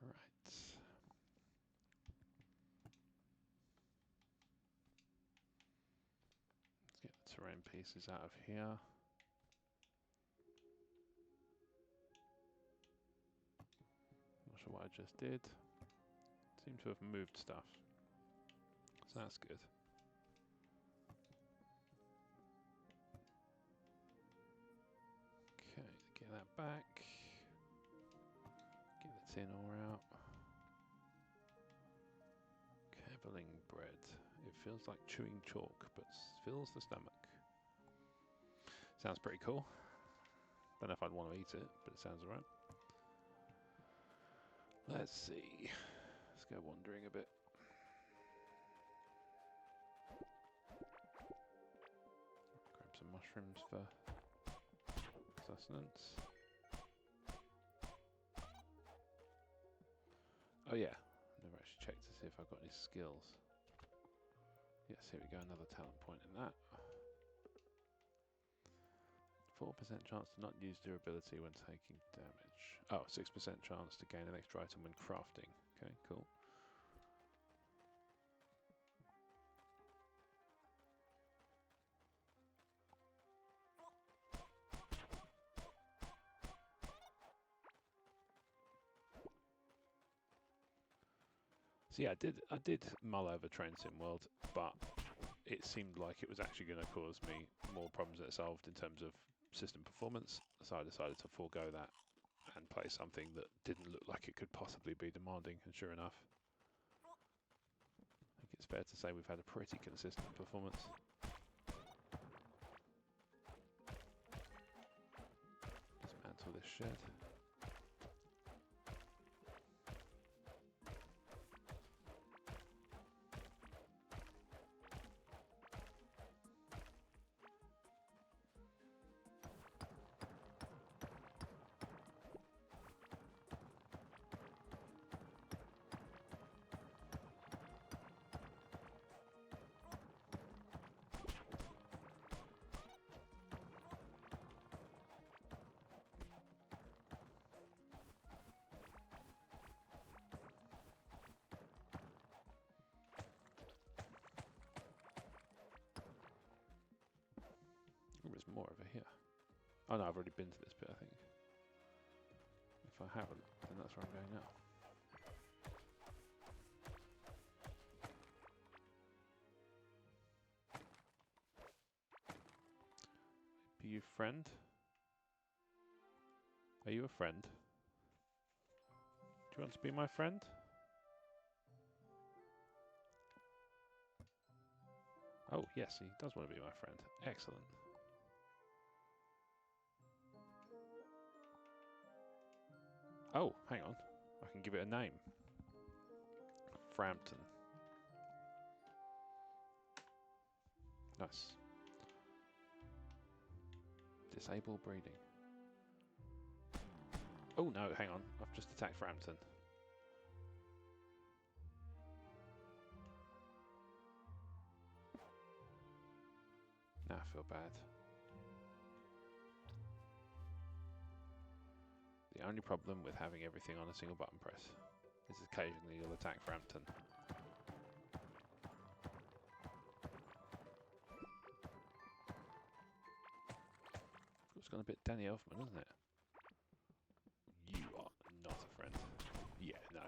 Right. Let's get the terrain pieces out of here. Not sure what I just did. Seem to have moved stuff. So that's good. Okay, get that back. Get the tin ore out. Keveling bread. It feels like chewing chalk, but fills the stomach. Sounds pretty cool. Don't know if I'd want to eat it, but it sounds alright. Let's see. Let's go wandering a bit. Grab some mushrooms for sustenance. Oh yeah, never actually checked to see if I've got any skills. Yes, here we go, another talent point in that. 4% chance to not use durability when taking damage. Oh, 6% chance to gain an extra item when crafting. Okay, cool. So yeah, I did mull over Train Sim World, but it seemed like it was actually going to cause me more problems than it solved in terms of system performance, so I decided to forego that and play something that didn't look like it could possibly be demanding, and sure enough, I think it's fair to say we've had a pretty consistent performance. Dismantle this shed. There's more over here. Oh no, I've already been to this bit, I think. If I haven't, then that's where I'm going now. Be you friend? Are you a friend? Do you want to be my friend? Oh, yes, he does want to be my friend. Excellent. Oh, hang on. I can give it a name. Frampton. Nice. Disable breeding. Oh no, hang on. I've just attacked Frampton. Now I feel bad. The only problem with having everything on a single button press is occasionally you'll attack Frampton. It's gone a bit Danny Elfman, isn't it? You are not a friend. Yeah, no.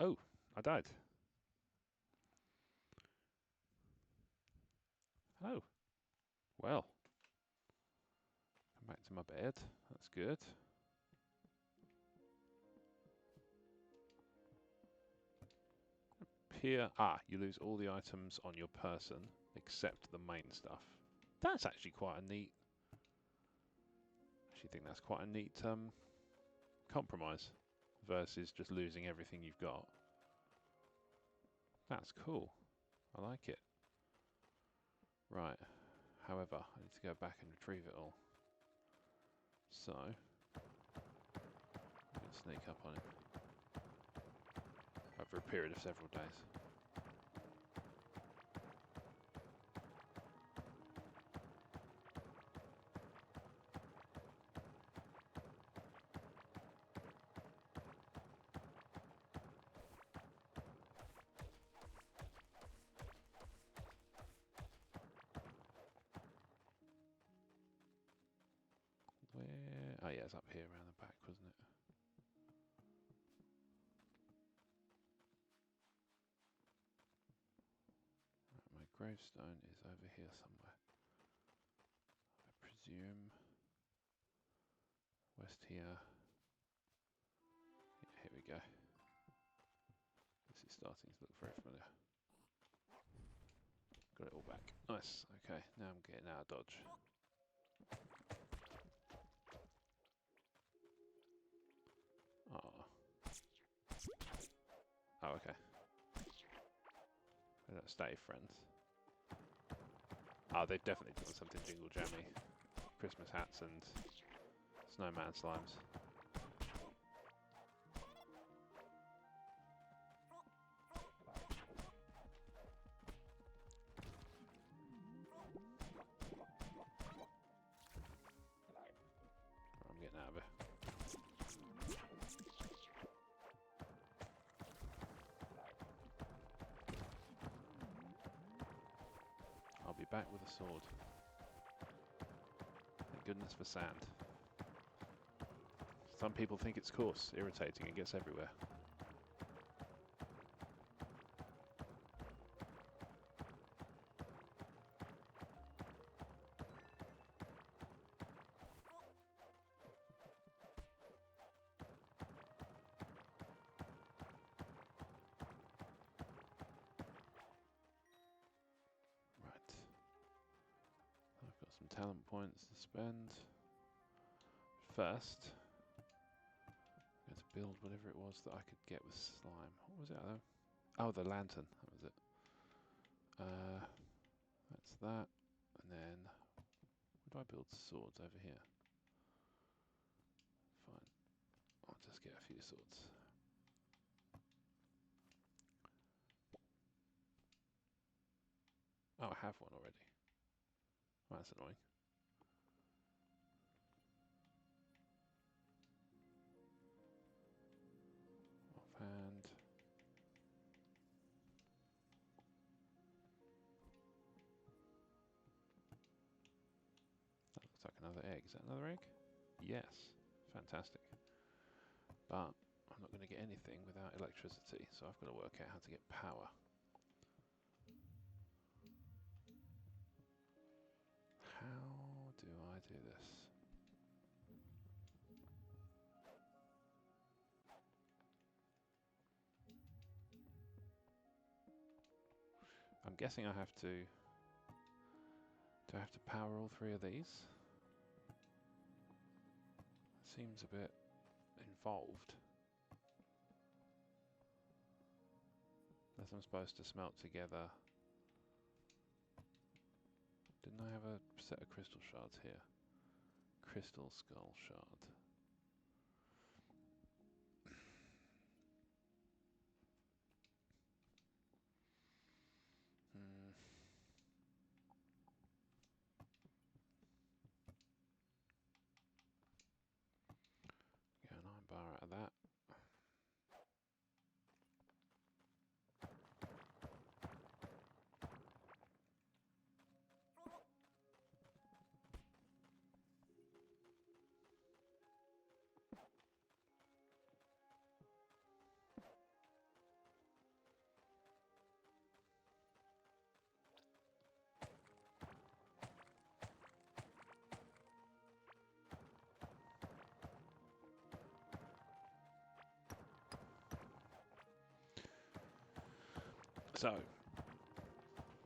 Oh, I died. Oh. Well. Come back to my bed. That's good. Here. Ah, you lose all the items on your person except the main stuff. That's actually quite a neat. I actually think that's quite a neat compromise versus just losing everything you've got. That's cool. I like it. Right. However, I need to go back and retrieve it all. So, I'm going to sneak up on him over a period of several days. Where? Oh yeah, it's up here around the back, wasn't it? Right, my gravestone is over here somewhere. I presume west here. Yeah, here we go. This is starting to look very familiar. Got it all back. Nice. Okay, now I'm getting out of dodge. Oh. Oh, okay. They don't stay friends. Oh, they've definitely done something Jingle Jammy. Christmas hats and snowman slimes. I'm getting out of it. I'll be back with a sword. Thank goodness for sand. Some people think it's coarse, irritating, and gets everywhere. Right. I've got some talent points to spend. First, I'm going to build whatever it was that I could get with slime. What was it though? Oh, the lantern. That was it. That's that. And then, where do I build swords? Over here. Fine. I'll just get a few swords. Oh, I have one already. Well, that's annoying. Offhand. That looks like another egg. Is that another egg? Yes. Fantastic. But I'm not going to get anything without electricity, so I've got to work out how to get power. How do I do this? I'm guessing I have to... Do I have to power all three of these? Seems a bit involved. Unless I'm supposed to smelt together. Didn't I have a set of crystal shards here? Crystal skull shard. Get an iron bar out of that. So,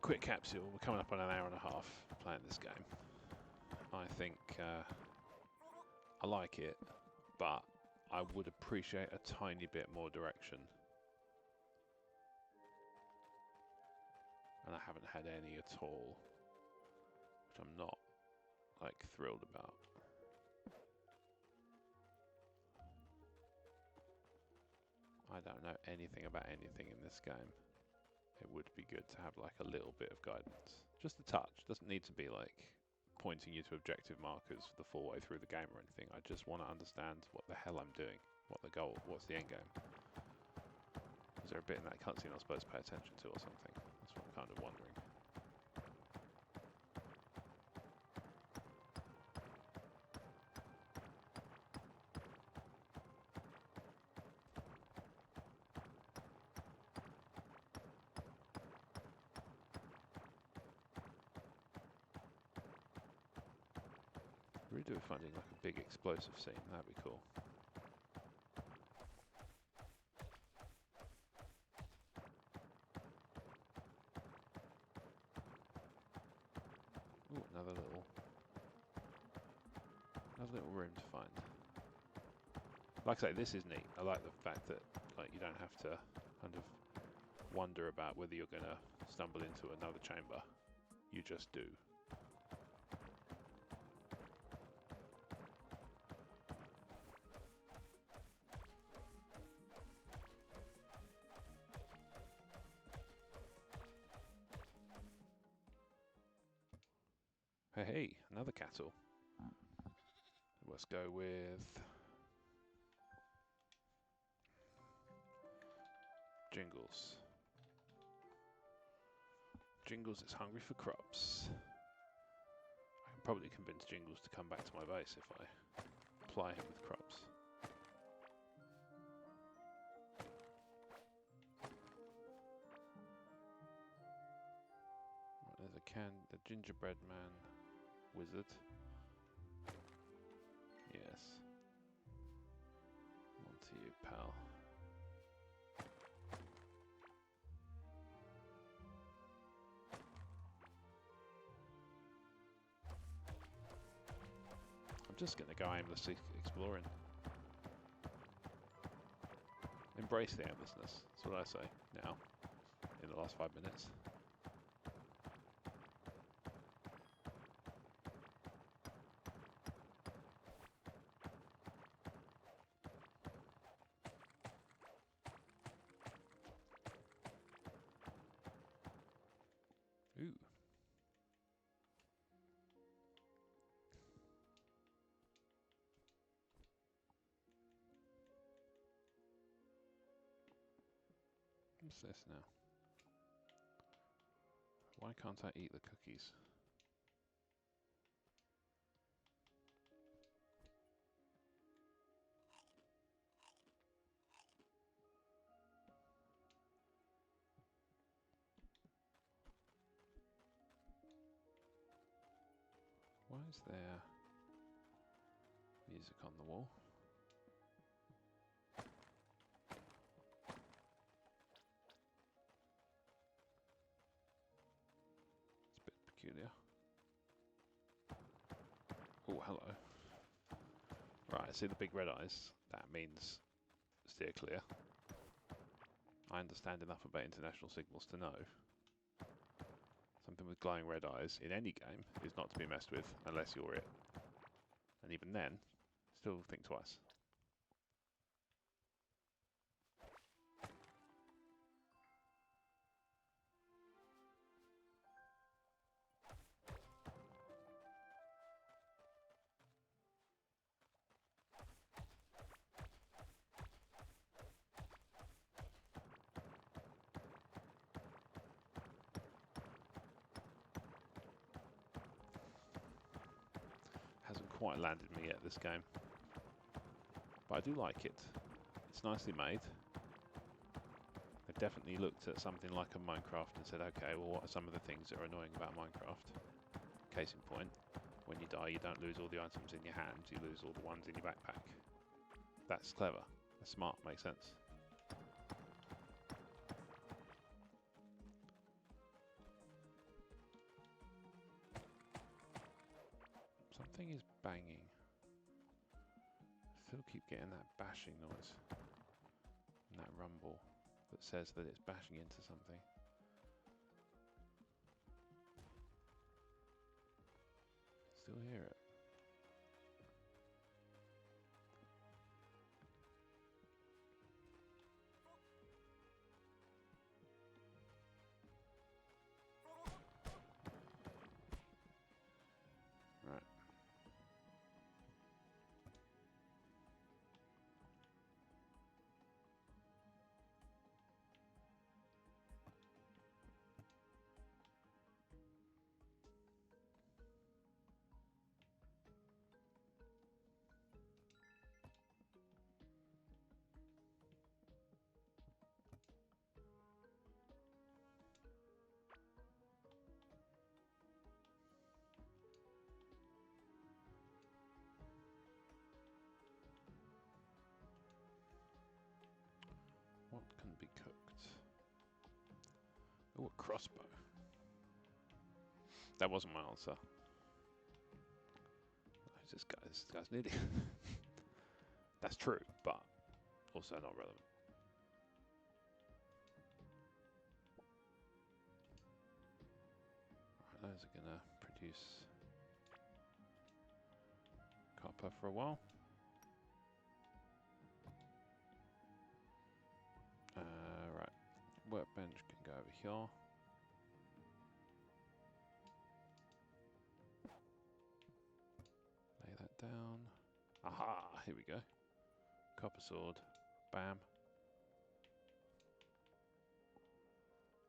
quick capsule. We're coming up on an hour and a half playing this game. I think I like it, but I would appreciate a tiny bit more direction. And I haven't had any at all, which I'm not like thrilled about. I don't know anything about anything in this game. It would be good to have like a little bit of guidance. Just a touch. Doesn't need to be like pointing you to objective markers for the full way through the game or anything. I just want to understand what the hell I'm doing. What the goal, what's the end game. Is there a bit in that cutscene I'm supposed to pay attention to or something? That's what I'm kind of wondering. Really do finding like a big explosive scene, that'd be cool. Ooh, another little room to find. Like I say, this is neat. I like the fact that like you don't have to kind of wonder about whether you're gonna stumble into another chamber. You just do. Hey, another cattle. Let's go with Jingles. Jingles is hungry for crops. I can probably convince Jingles to come back to my base if I ply him with crops. Right, there's the gingerbread man wizard. Yes. On to you, pal. I'm just going to go aimlessly exploring. Embrace the aimlessness. That's what I say now, in the last 5 minutes. Ooh. What's this now? Why can't I eat the cookies? Why is there music on the wall? It's a bit peculiar. Oh, hello. Right, I see the big red eyes. That means steer clear. I understand enough about international signals to know something with glowing red eyes in any game is not to be messed with unless you're it. And even then, still think twice. Hasn't quite landed me yet, this game. But I do like it. It's nicely made. They've definitely looked at something like a Minecraft and said, okay, well, what are some of the things that are annoying about Minecraft? Case in point, when you die, you don't lose all the items in your hand, you lose all the ones in your backpack. That's clever. That's smart, makes sense. Something is banging. Still keep getting that bashing noise. And that rumble that says that it's bashing into something. Still hear it. Right. What can be cooked? Oh, a crossbow. That wasn't my answer. This guy's an idiot. That's true, but also not relevant. Right, those are gonna produce copper for a while. Right, workbench can go over here. Lay that down. Aha! Here we go. Copper sword. Bam.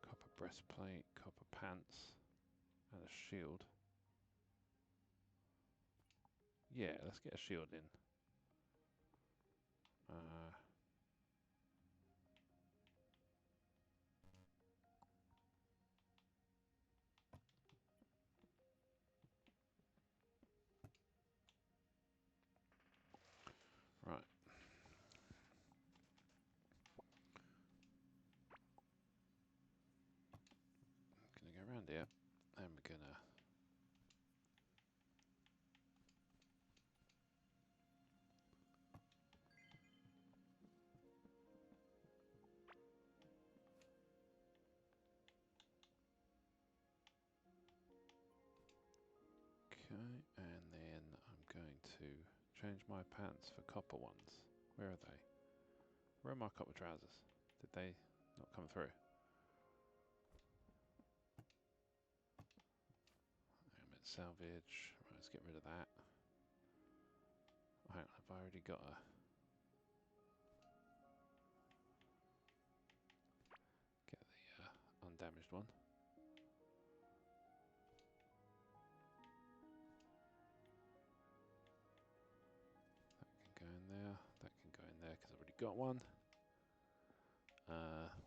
Copper breastplate, copper pants, and a shield. Yeah, let's get a shield in. Right. Gonna go around here, and we're gonna okay, and then I'm going to change my pants for copper ones. Where are they? Where are my copper trousers? Did they not come through? I'm at salvage. Right, let's get rid of that. Hang on, have I already got a... Get the undamaged one. That can go in there. That can go in there because I've already got one.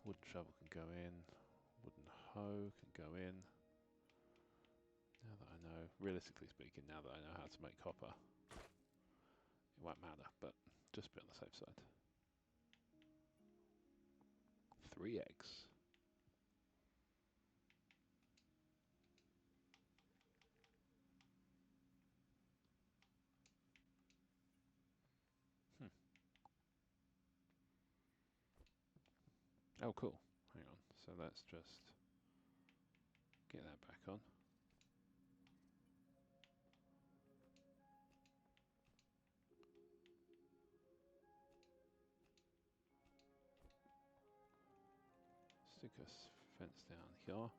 Wooden shovel can go in. Wooden hoe can go in. Now that I know, realistically speaking, now that I know how to make copper, it won't matter, but just be on the safe side. 3 eggs. Oh, cool. Hang on. So let's just get that back on. Stick a fence down here.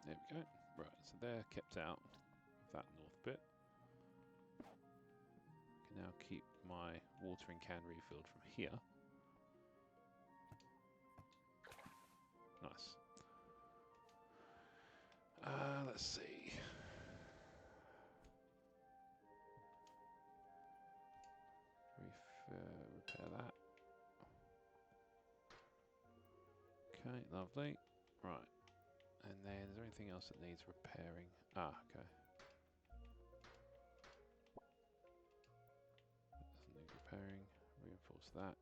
There we go. Right, so they're kept out of that north bit. I can now keep my watering can refilled from here. Nice. Let's see. Repair that. Okay, lovely. Right. And then is there anything else that needs repairing? Ah, okay. Doesn't need repairing. Reinforce that.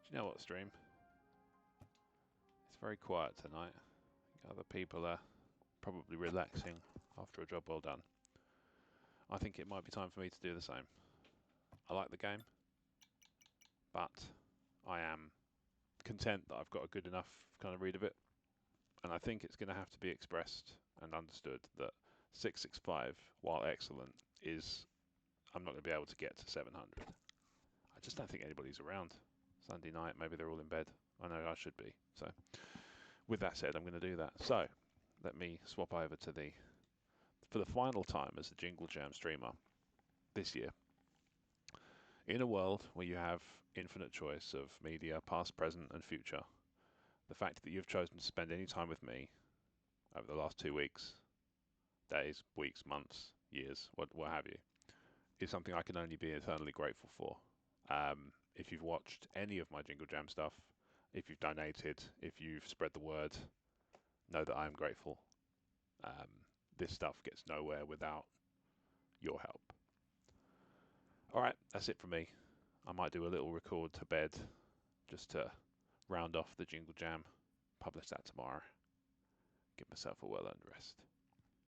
Do you know what, stream? It's very quiet tonight. Other people are probably relaxing after a job well done. I think it might be time for me to do the same. I like the game, but I am content that I've got a good enough kind of read of it. And I think it's going to have to be expressed and understood that 665, while excellent, is I'm not going to be able to get to 700. I just don't think anybody's around. Sunday night, maybe they're all in bed. I know I should be. So, with that said, I'm going to do that. So, let me swap over to for the final time as the Jingle Jam streamer this year. In a world where you have infinite choice of media, past, present, and future, the fact that you've chosen to spend any time with me over the last 2 weeks, days, weeks, months, years, what have you, is something I can only be eternally grateful for. If you've watched any of my Jingle Jam stuff, if you've donated, if you've spread the word, know that I am grateful. This stuff gets nowhere without your help. All right, that's it from me. I might do a little record to bed just to round off the Jingle Jam. Publish that tomorrow. Give myself a well-earned rest.